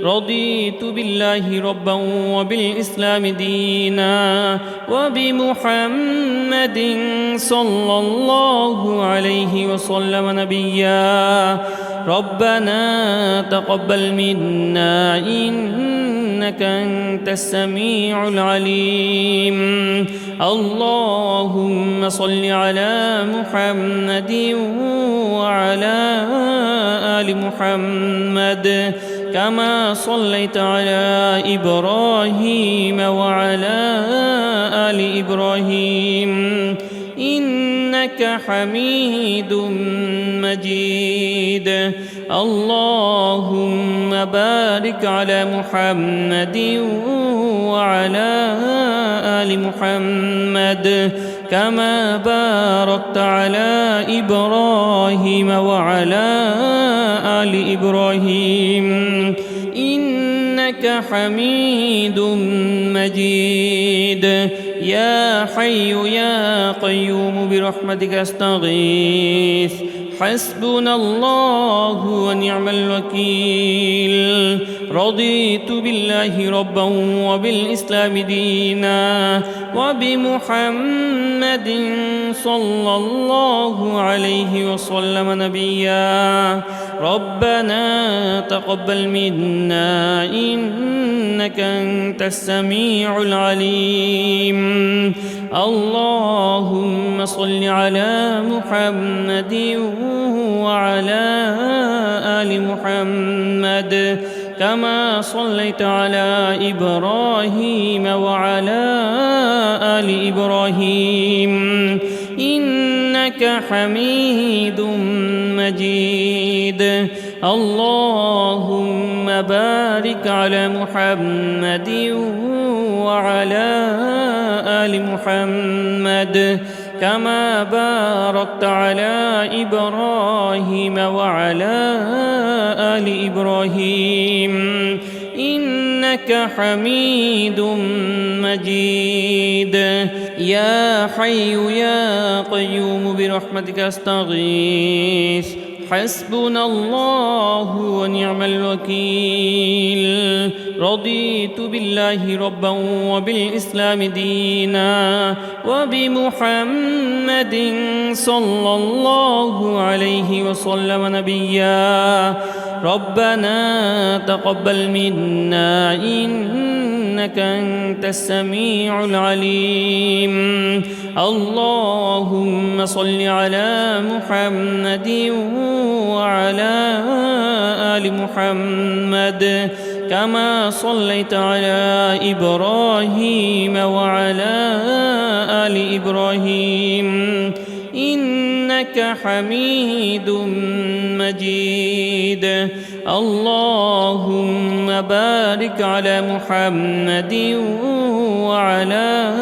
رضيت بالله ربا وبالإسلام دينا وبمحمد صلى الله عليه وسلم نبيا ربنا تقبل منا إنك أنت السميع العليم اللهم صل على محمد وعلى آل محمد كما صليت على إبراهيم وعلى آل إبراهيم إنك حميد مجيد اللهم بارك على محمد وعلى آل محمد كما باركت على إبراهيم وعلى آل إبراهيم إنك حميد مجيد يا حي يا قيوم برحمتك أستغيث حسبنا الله ونعم الوكيل رضيت بالله ربا وبالإسلام دينا وبمحمد صلى الله عليه وسلم نبيا ربنا تقبل منا إنك أنت السميع العليم اللهم صل على محمد وعلى آل محمد كما صليت على إبراهيم وعلى آل إبراهيم إنك حميد مجيد اللهم بارك على محمد وعلى آل محمد كما باركت على إبراهيم وعلى آل إبراهيم إنك حميد مجيد يا حي يا قيوم برحمتك أستغيث حسبنا الله ونعم الوكيل رضيت بالله ربا وبالإسلام دينا وبمحمد صلى الله عليه وسلم نبيا ربنا تقبل منا إنك أنت السميع العليم اللهم صل على محمد وعلى آل محمد كما صليت على إبراهيم وعلى آل إبراهيم إنك حميد مجيد اللهم بارك على محمد وعلى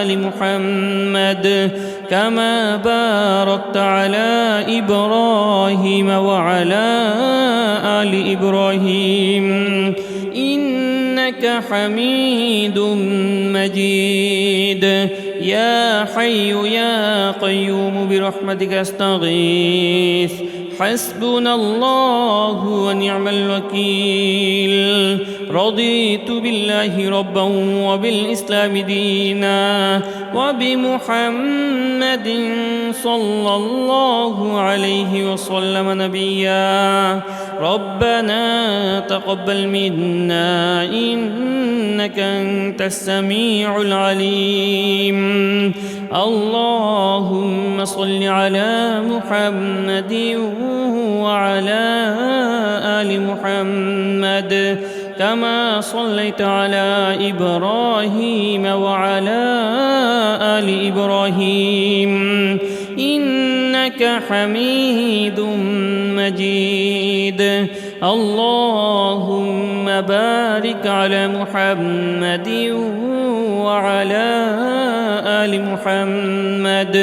آل محمد كما باركت على إبراهيم وعلى آل إبراهيم إنك إنك حميد مجيد. يا حي يا قيوم برحمتك أستغيث. حسبنا الله ونعم الوكيل. رضيت بالله ربا وبالإسلام دينا وبمحمد صلى الله عليه وسلم نبيا. ربنا تقبل منا إنك أنت السميع العليم. اللهم صل على محمد وعلى آل محمد كما صليت على إبراهيم وعلى آل إبراهيم إنك حميد مجيد. اللهم بارك على محمد وعلى آل محمد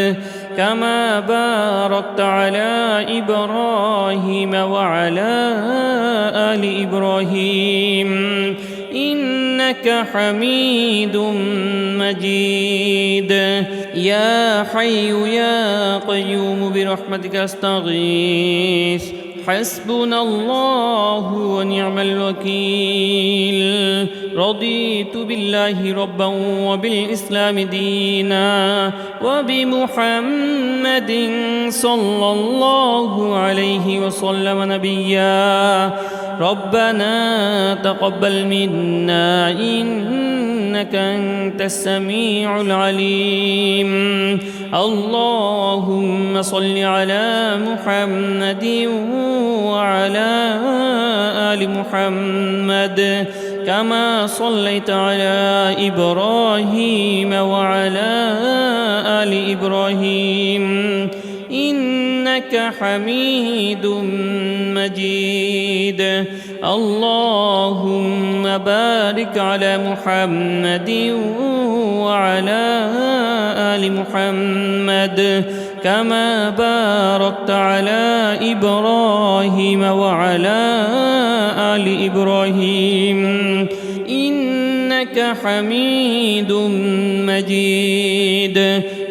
كما باركت على إبراهيم وعلى آل إبراهيم إنك حميد مجيد. يا حي يا قيوم برحمتك أستغيث. حسبنا الله ونعم الوكيل. رضيت بالله ربا وبالإسلام دينا وبمحمد صلى الله عليه وسلم نبيا. ربنا تقبل منا إنك أنت السميع العليم. اللهم صل على محمد وعلى آل محمد كما صليت على إبراهيم وعلى آل إبراهيم إنك حميد مجيد. اللهم بارك على محمد وعلى آل محمد كما باركت على إبراهيم وعلى آل إبراهيم إنك حميد مجيد.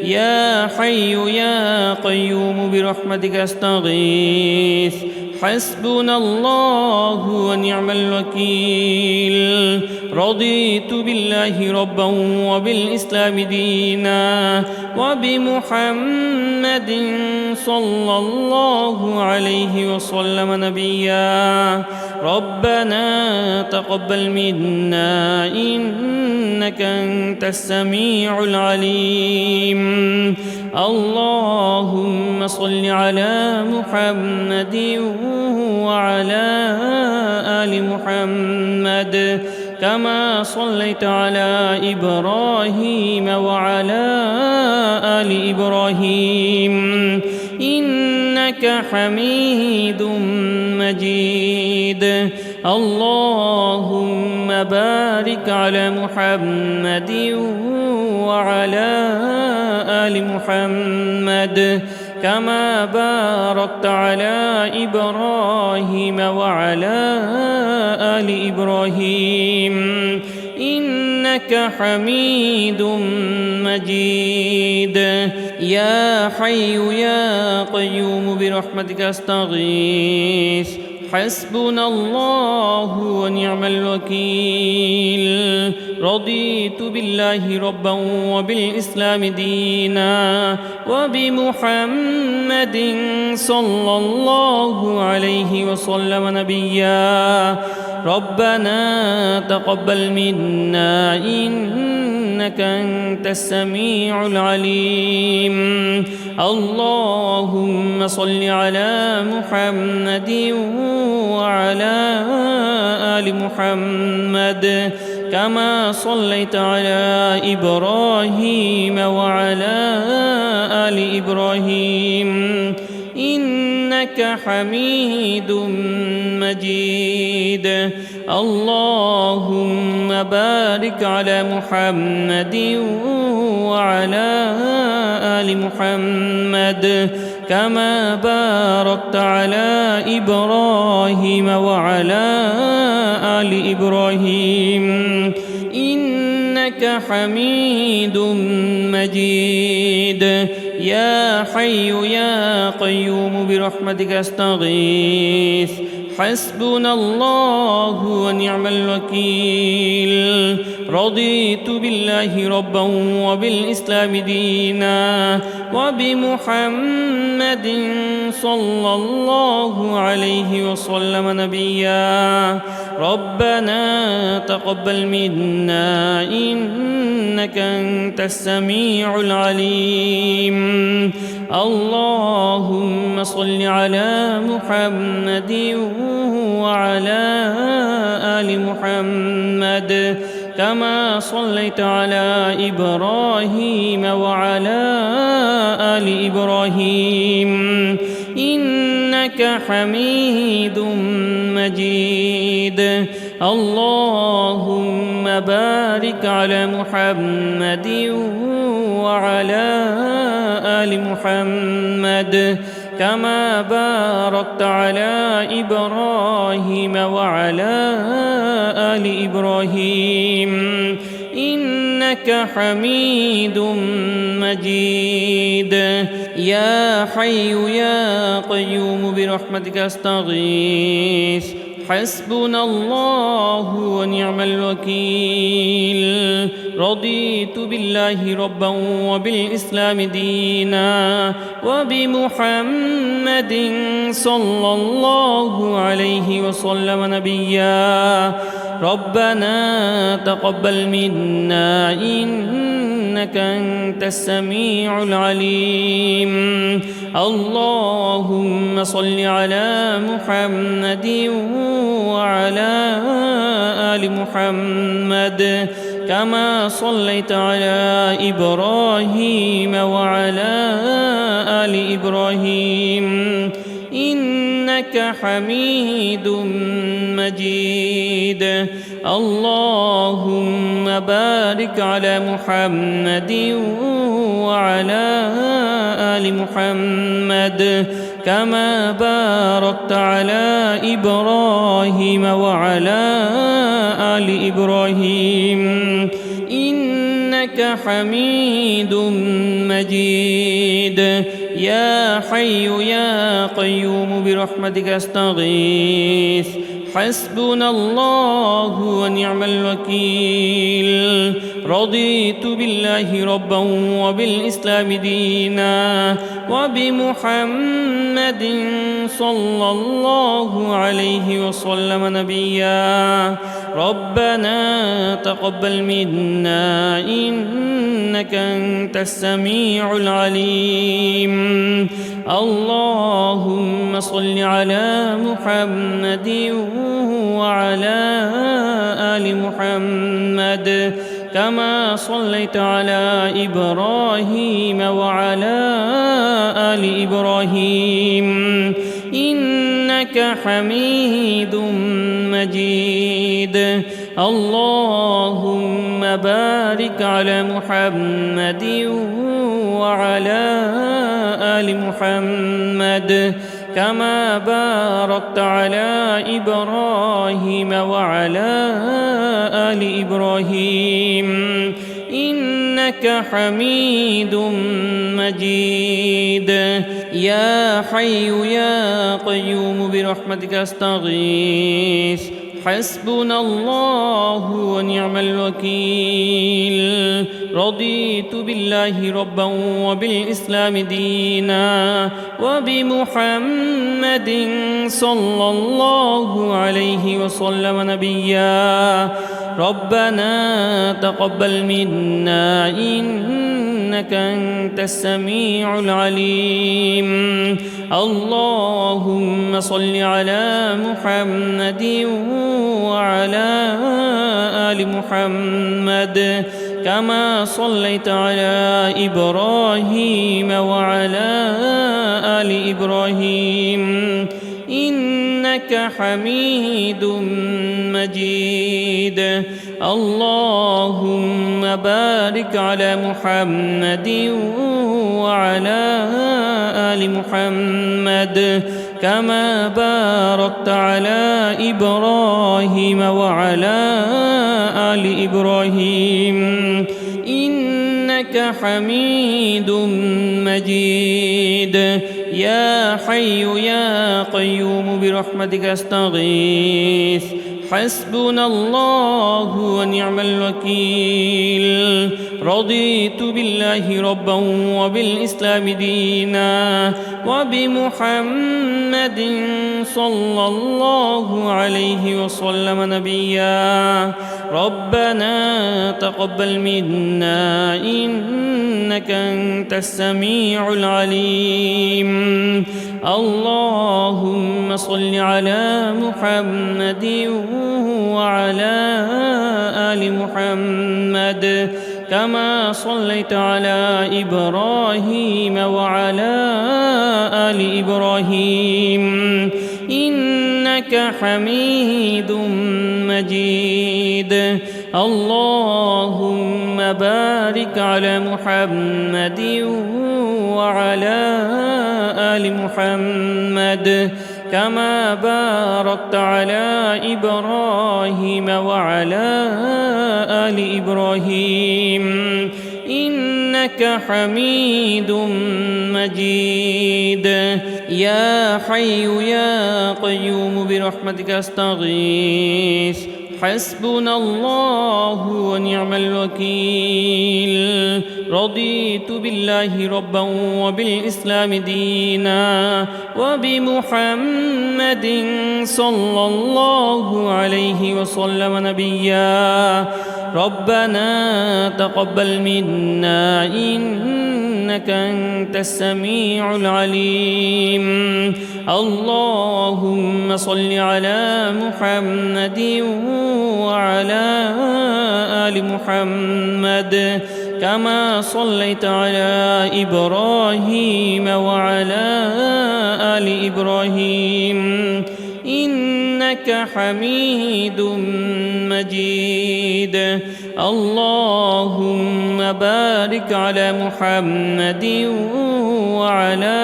يا حي يا قيوم برحمتك أستغيث. حسبنا الله ونعم الوكيل. رضيت بالله ربا وبالإسلام دينا وبمحمد صلى الله عليه وسلم نبيا. ربنا تقبل منا إنك أنت السميع العليم. اللهم صل على محمد وعلى آل محمد كما صليت على إبراهيم وعلى آل إبراهيم إنك حميد مجيد. اللهم بارك على محمد وعلى آل محمد كما باركت على إبراهيم وعلى آل إبراهيم إنك حميد مجيد. يا حي يا قيوم برحمتك أستغيث. حسبنا الله ونعم الوكيل. رضيت بالله ربا وبالإسلام دينا وبمحمد صلى الله عليه وسلم نبيا. ربنا تقبل منا إنك أنت السميع العليم. اللهم صل على محمد وعلى آل محمد كما صليت على إبراهيم وعلى آل إبراهيم إنك حميد مجيد. اللهم بارك على محمد وعلى آل محمد كما باركت على إبراهيم وعلى آل إبراهيم إنك حميد مجيد يا حي يا قيوم برحمتك أستغيث حسبنا الله ونعم الوكيل رضيت بالله ربا وبالإسلام دينا وبمحمد صلى الله عليه وسلم نبيا ربنا تقبل منا إنك أنت السميع العليم اللهم صل على محمد وعلى آل محمد كما صليت على إبراهيم وعلى آل إبراهيم إنك حميد مجيد اللهم بارك على محمد وعلى آل محمد كما باركت على إبراهيم وعلى آل إبراهيم إنك حميد مجيد يا حي يا قيوم برحمتك أستغيث حسبنا الله ونعم الوكيل رضيت بالله ربا وبالإسلام دينا وبمحمد صلى الله عليه وسلم نبيا ربنا تقبل منا إنك أنت السميع العليم اللهم صل على محمد وعلى آل محمد كما صليت على إبراهيم وعلى آل إبراهيم إنك حميد مجيد اللهم بارك على محمد وعلى آل محمد كما باركت على إبراهيم وعلى آل إبراهيم إنك حميد مجيد يا حي يا قيوم برحمتك أستغيث حسبنا الله ونعم الوكيل رضيت بالله ربا وبالإسلام دينا وبمحمد صلى الله عليه وسلم نبيا ربنا تقبل منا إنك أنت السميع العليم اللهم صل على محمد وعلى آل محمد كما صليت على إبراهيم وعلى آل إبراهيم إنك حميد مجيد اللهم بارك على محمد وعلى آل محمد كما باركت على إبراهيم وعلى آل إبراهيم إنك حميد مجيد يا حي يا قيوم برحمتك أستغيث حسبنا الله ونعم الوكيل رضيت بالله ربا وبالإسلام دينا وبمحمد صلى الله عليه وسلم نبيا ربنا تقبل منا إنك أنت السميع العليم اللهم صل على محمد وعلى آل محمد كما صليت على إبراهيم وعلى آل إبراهيم إنك حميد مجيد اللهم بارك على محمد وعلى آل محمد كما باركت على إبراهيم وعلى آل إبراهيم إنك حميد مجيد. يا حي يا قيوم برحمتك أستغيث. حسبنا الله ونعم الوكيل. رضيت بالله ربا وبالإسلام دينا وبمحمد صلى الله عليه وسلم نبيا. ربنا تقبل منا إنك أنت السميع العليم. اللهم صل على محمد وعلى آل محمد كما صليت على إبراهيم وعلى آل إبراهيم إنك حميد مجيد. اللهم بارك على محمد وعلى آل محمد كما باركت على إبراهيم وعلى آل إبراهيم إنك حميد مجيد. يا حي يا قيوم برحمتك أستغيث. حسبنا الله ونعم الوكيل. رضيت بالله ربا وبالإسلام دينا وبمحمد صلى الله عليه وسلم نبيا. ربنا تقبل منا إنك أنت السميع العليم. اللهم صل على محمد وعلى آل محمد كما صليت على إبراهيم وعلى آل إبراهيم إنك حميد مجيد. اللهم بارك على محمد وعلى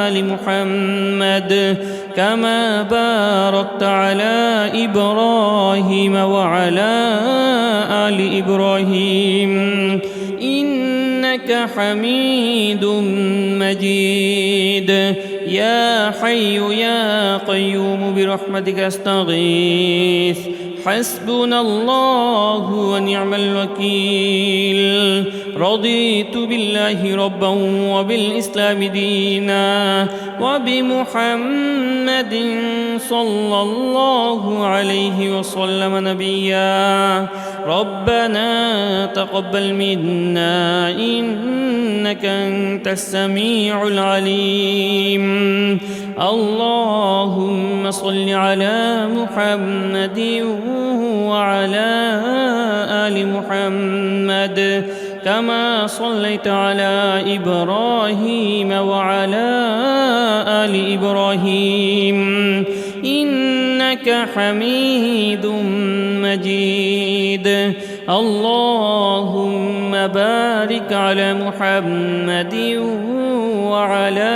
آل محمد كما باركت على إبراهيم وعلى آل إبراهيم إنك حميد مجيد. يا حي يا قيوم برحمتك أستغيث. حسبنا الله ونعم الوكيل. رضيت بالله ربا وبالإسلام دينا وبمحمد صلى الله عليه وسلم نبيا. ربنا تقبل منا إنك أنت السميع العليم. اللهم صل على محمد وعلى آل محمد كما صليت على إبراهيم وعلى آل إبراهيم إنك حميد مجيد. اللهم بارك على محمد وعلى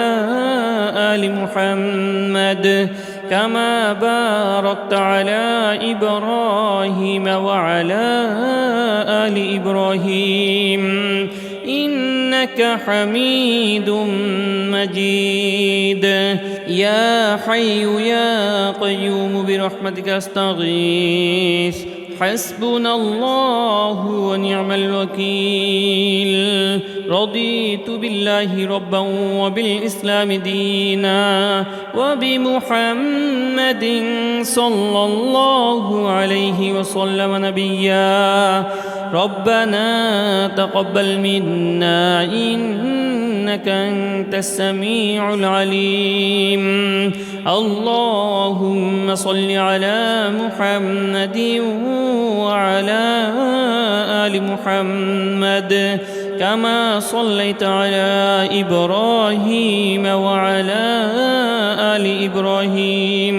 آل محمد كما باركت على إبراهيم وعلى آل إبراهيم إنك حميد مجيد. يا حي يا قيوم برحمتك أستغيث. حسبنا الله ونعم الوكيل. رضيت بالله ربا وبالإسلام دينا وبمحمد صلى الله عليه وسلم نبيا. ربنا تقبل منا إنك أنت السميع العليم. اللهم صل على محمد وعلى آل محمد كما صليت على إبراهيم وعلى آل إبراهيم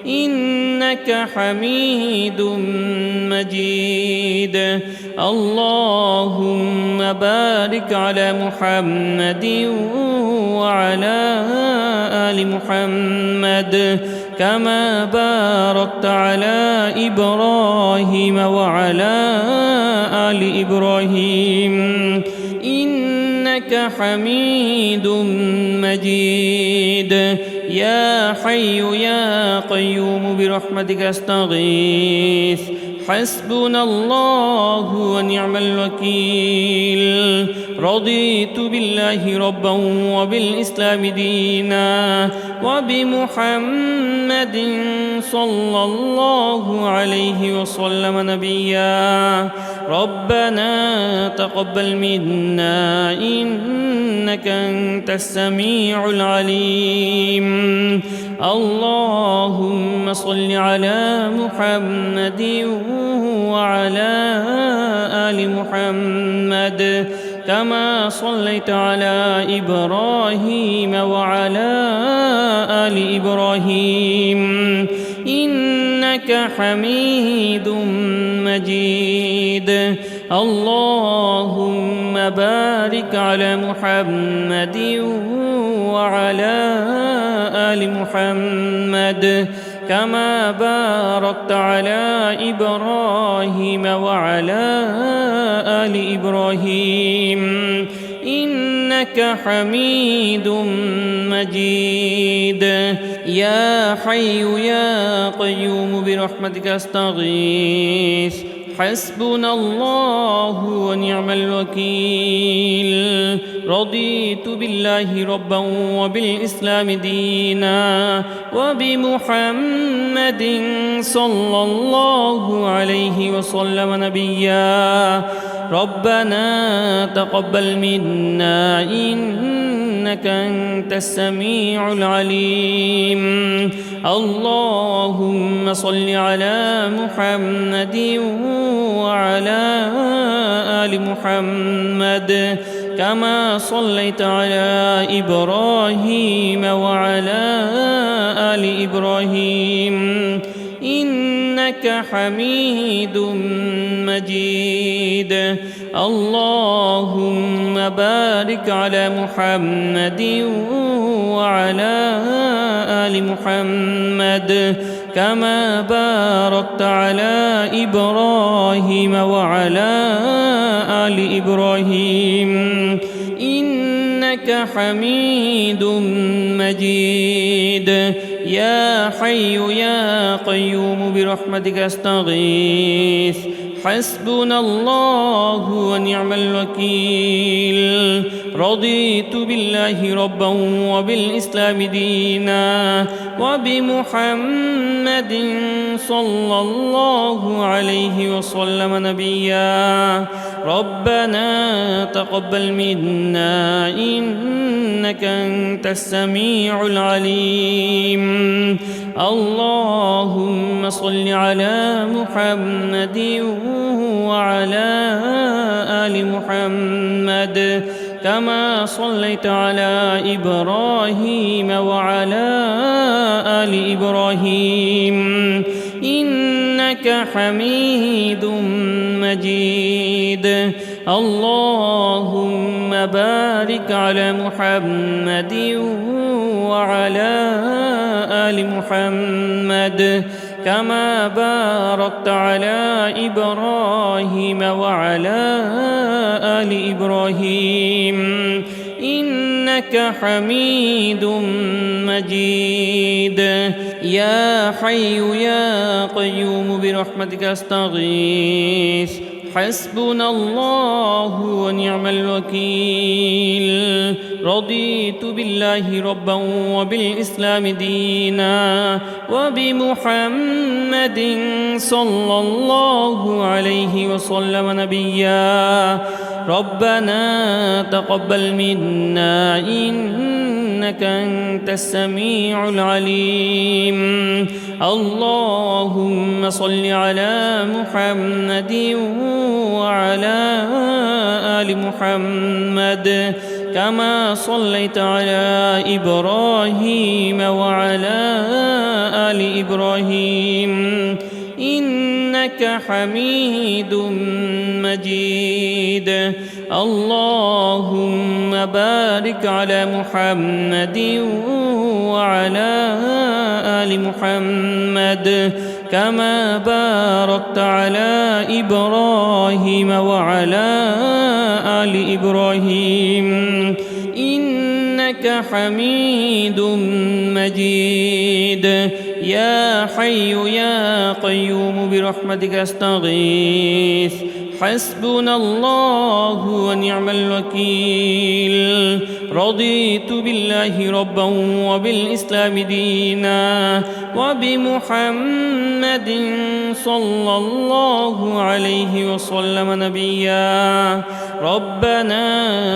إنك حميد مجيد. اللهم بارك على محمد وعلى آل محمد كما باركت على إبراهيم وعلى آل إبراهيم إنك حميد مجيد. يا حي يا قيوم برحمتك أستغيث. حسبنا الله ونعم الوكيل. رضيت بالله ربا وبالإسلام دينا وبمحمد صلى الله عليه وسلم نبيا. ربنا تقبل منا إنك أنت السميع العليم. اللهم صل على محمد وعلى آل محمد كما صليت على إبراهيم وعلى آل إبراهيم إنك حميد مجيد. اللهم بارك على محمد وعلى آل محمد كما باركت على إبراهيم وعلى آل إبراهيم إنك حميد مجيد. يا حي يا قيوم برحمتك أستغيث. حسبنا الله ونعم الوكيل. رضيت بالله ربا وبالإسلام دينا وبمحمد صلى الله عليه وسلم نبيا. ربنا تقبل منا إنك أنت السميع العليم. اللهم صل على محمد وعلى آل محمد كما صليت على إبراهيم وعلى آل إبراهيم إنك حميد مجيد. اللهم بارك على محمد وعلى آل محمد كما باركت على إبراهيم وعلى آل إبراهيم إنك حميد مجيد. يا حي يا قيوم برحمتك أستغيث. حسبنا الله ونعم الوكيل. رضيت بالله ربا وبالإسلام دينا وبمحمد صلى الله عليه وسلم نبيا. ربنا تقبل منا إنك أنت السميع العليم. اللهم صل على محمد وعلى آل محمد كما صليت على إبراهيم وعلى آل إبراهيم إنك حميد مجيد. اللهم بارك على محمد وعلى آل محمد كما باركت على إبراهيم وعلى آل إبراهيم إنك حميد مجيد. يا حي يا قيوم برحمتك أستغيث. حسبنا الله ونعم الوكيل. رضيت بالله ربا وبالإسلام دينا وبمحمد صلى الله عليه وسلم نبيا. ربنا تقبل منا إنك أنت السميع العليم. اللهم صل على محمد وعلى آل محمد كما صليت على إبراهيم وعلى آل إبراهيم إنك حميد مجيد. اللهم بارك على محمد وعلى آل محمد كما باركت على إبراهيم وعلى آل إبراهيم إنك حميد مجيد. يا حي يا قيوم برحمتك أستغيث حسبنا الله ونعم الوكيل. رضيت بالله ربا وبالإسلام دينا وبمحمد صلى الله عليه وسلم نبيا. ربنا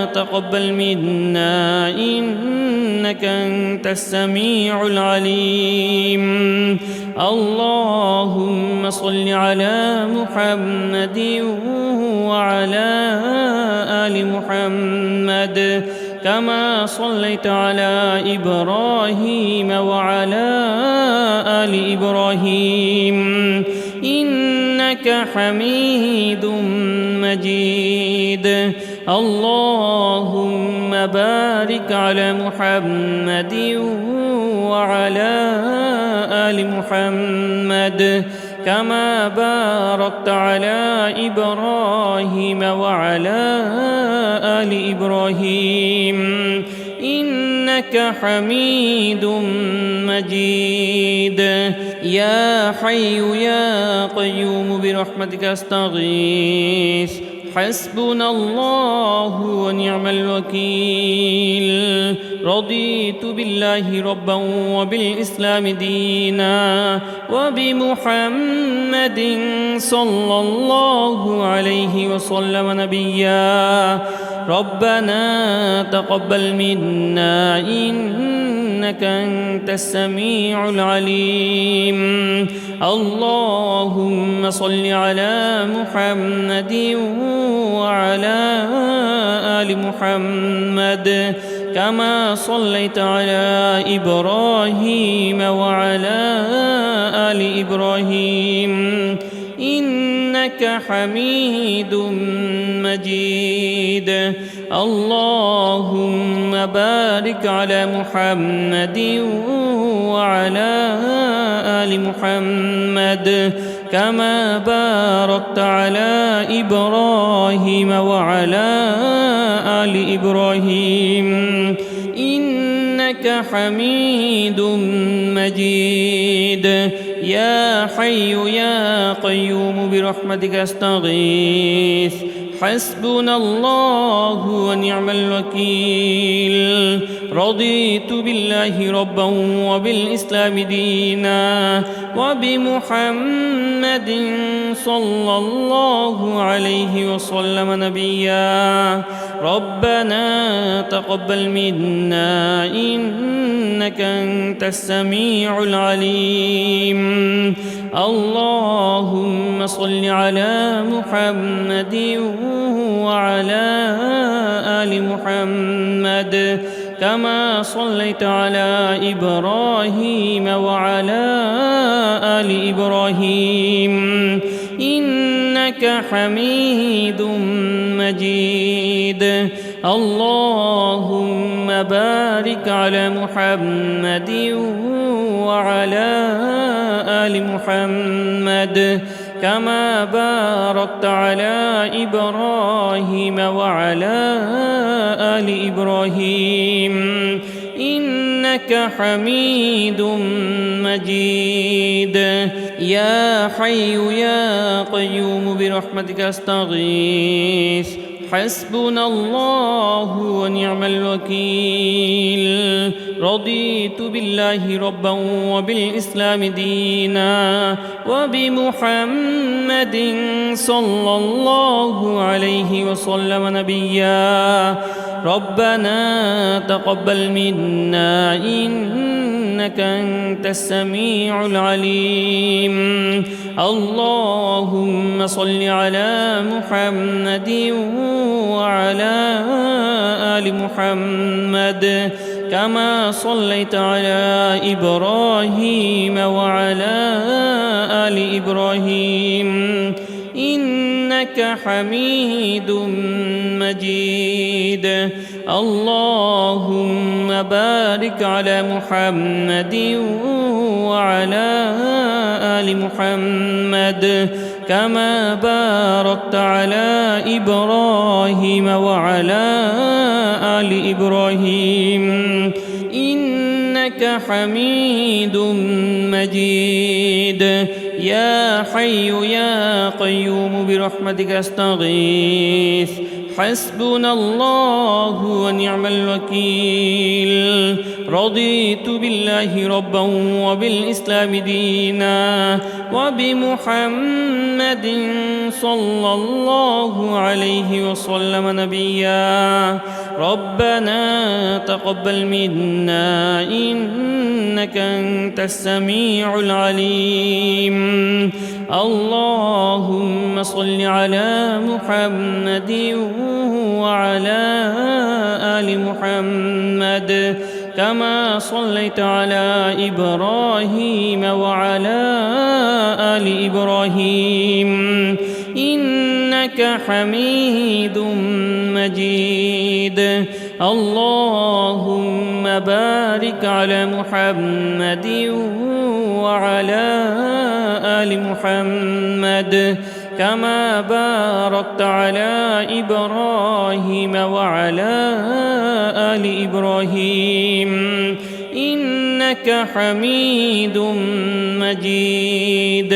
تقبل منا إنك أنت السميع العليم. اللهم صل على محمد وعلى آل محمد كما صليت على إبراهيم وعلى آل إبراهيم إنك حميد مجيد. اللهم بارك على محمد وعلى آل محمد كما باركت على إبراهيم وعلى آل إبراهيم إنك حميد مجيد. يا حي يا قيوم برحمتك أستغيث حسبنا الله ونعم الوكيل. رضيت بالله ربا وبالإسلام دينا وبمحمد صلى الله عليه وسلم نبيا. ربنا تقبل منا إنك أنت السميع العليم. اللهم صل على محمد وعلى آل محمد كما صليت على إبراهيم وعلى آل إبراهيم إنك حميد مجيد. اللهم بارك على محمد وعلى آل محمد كما باركت على إبراهيم وعلى آل إبراهيم إنك حميد مجيد. يا حي يا قيوم برحمتك أستغيث حسبنا الله ونعم الوكيل. رضيت بالله ربا وبالإسلام دينا وبمحمد صلى الله عليه وسلم نبيا. ربنا تقبل منا إنك أنت السميع العليم. اللهم صل على محمد وعلى آل محمد كما صليت على إبراهيم وعلى آل إبراهيم إنك حميد مجيد. اللهم بارك على محمد وعلى آل محمد كما باركت على إبراهيم وعلى آل إبراهيم إنك حميد مجيد. يا حي يا قيوم برحمتك أستغيث حسبنا الله ونعم الوكيل. رضيت بالله ربا وبالإسلام دينا وبمحمد صلى الله عليه وسلم نبيا. ربنا تقبل منا إنك أنت السميع العليم. اللهم صل على محمد وعلى آل محمد كما صليت على إبراهيم وعلى آل إبراهيم إنك حميد مجيد. اللهم بارك على محمد وعلى آل محمد كما باركت على إبراهيم وعلى آل إبراهيم إنك حميد مجيد. يا حي يا قيوم برحمتك أستغيث حسبنا الله ونعم الوكيل. رضيت بالله ربا وبالإسلام دينا وبمحمد صلى الله عليه وسلم نبيا. ربنا تقبل منا إنك أنت السميع العليم. اللهم صل على محمد وعلى آل محمد كما صليت على إبراهيم وعلى آل إبراهيم إنك حميد مجيد. اللهم بارك على محمد وعلى آل محمد كما باركت على إبراهيم وعلى آل إبراهيم إنك حميد مجيد.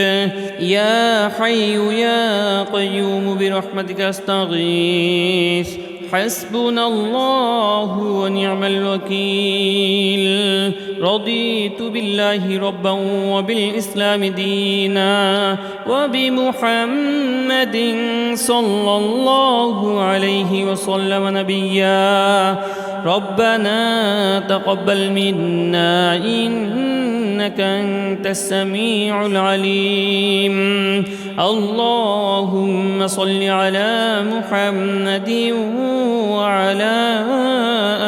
يا حي يا قيوم برحمتك أستغيث حسبنا الله ونعم الوكيل. رضيت بالله ربا وبالإسلام دينا وبمحمد صلى الله عليه وسلم نبيا. ربنا تقبل منا إنك أنت السميع العليم. اللهم صل على محمد وعلى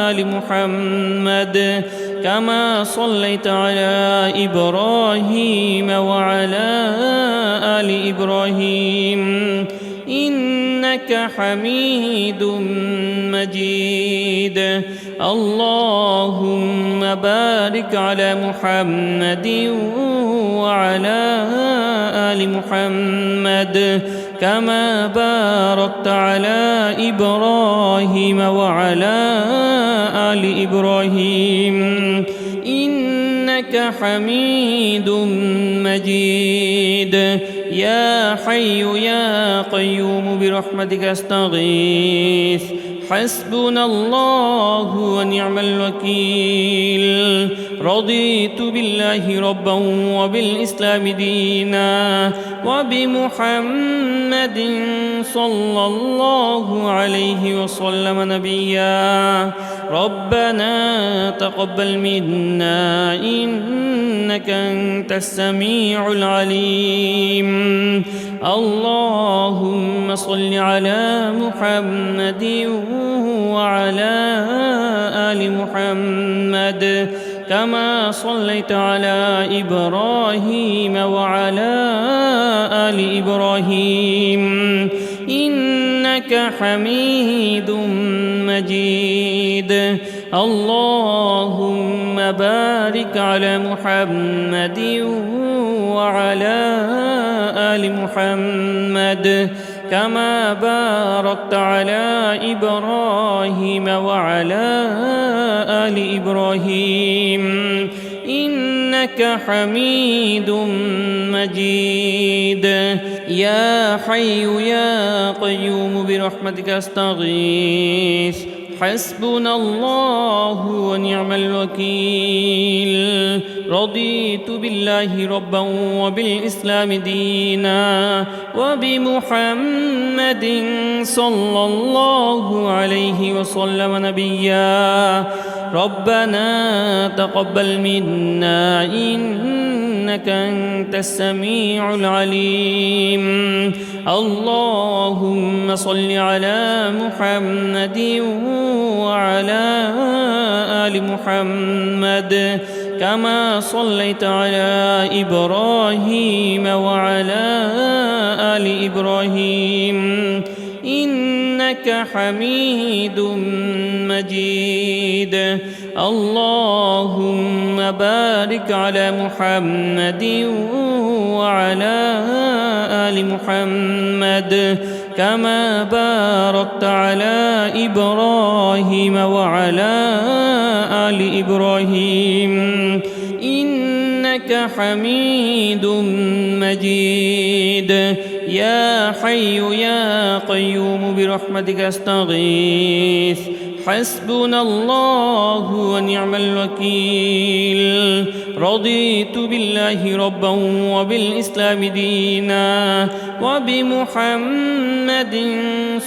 آل محمد كما صليت على إبراهيم وعلى آل إبراهيم إنك حميد مجيد. اللهم بارك على محمد وعلى آل محمد كما باركت على إبراهيم وعلى آل إبراهيم إنك حميد مجيد. يا حي يا قيوم برحمتك أستغيث حسبنا الله ونعم الوكيل. رضيت بالله ربا وبالإسلام دينا وبمحمد صلى الله عليه وسلم نبيا. ربنا تقبل منا إنك أنت السميع العليم. اللهم صل على محمد وعلى آل محمد كما صليت على إبراهيم وعلى آل إبراهيم إنك حميد مجيد. اللهم بارك على محمد وعلى آل محمد كما باركت على إبراهيم وعلى آل إبراهيم إنك حميد مجيد. يا حي يا قيوم برحمتك أستغيث حسبنا الله ونعم الوكيل. رضيت بالله ربا وبالإسلام دينا وبمحمد صلى الله عليه وسلم نبيا. ربنا تقبل منا إنك أنت السميع العليم. اللهم صل على محمد وعلى آل محمد كما صليت على إبراهيم وعلى آل إبراهيم إنك حميد مجيد اللهم بارك على محمد وعلى آل محمد كما باركت على إبراهيم وعلى آل إبراهيم إنك حميد مجيد يا حي يا قيوم برحمتك أستغيث حسبنا الله ونعم الوكيل رضيت بالله ربا وبالإسلام دينا وبمحمد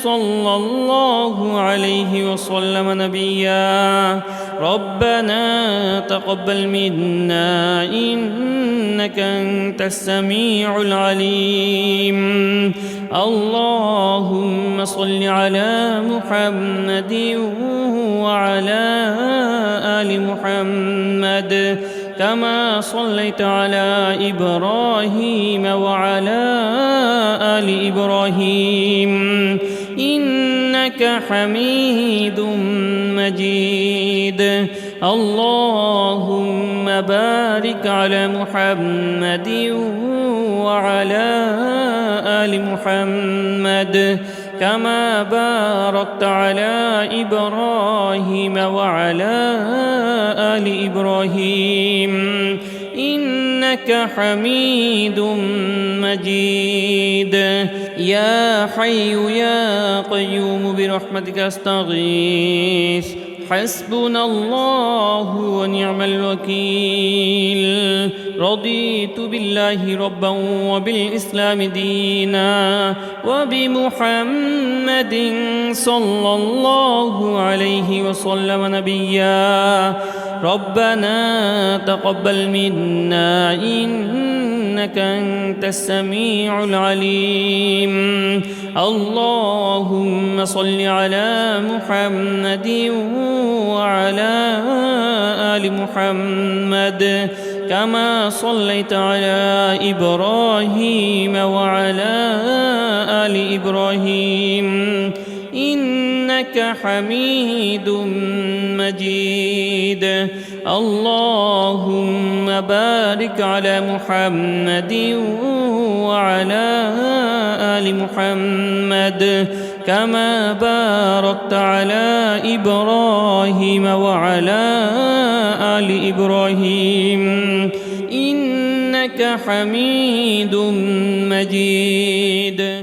صلى الله عليه وسلم نبيا ربنا تقبل منا إنك أنت السميع العليم اللهم صل على محمد وعلى آل محمد كما صليت على إبراهيم وعلى آل إبراهيم إنك حميد مجيد اللهم بارك على محمد وعلى آل محمد كما باركت على إبراهيم وعلى آل إبراهيم إنك حميد مجيد يا حي يا قيوم برحمتك أستغيث حسبنا الله ونعم الوكيل رضيت بالله ربا وبالإسلام دينا وبمحمد صلى الله عليه وسلم نبيا ربنا تقبل منا إنك أنت السميع العليم اللهم صل على محمد وعلى آل محمد كما صليت على إبراهيم وعلى آل إبراهيم إنك حميد مجيد اللهم بارك على محمد وعلى آل محمد كما باركت على إبراهيم وعلى آل إبراهيم إنك حميد مجيد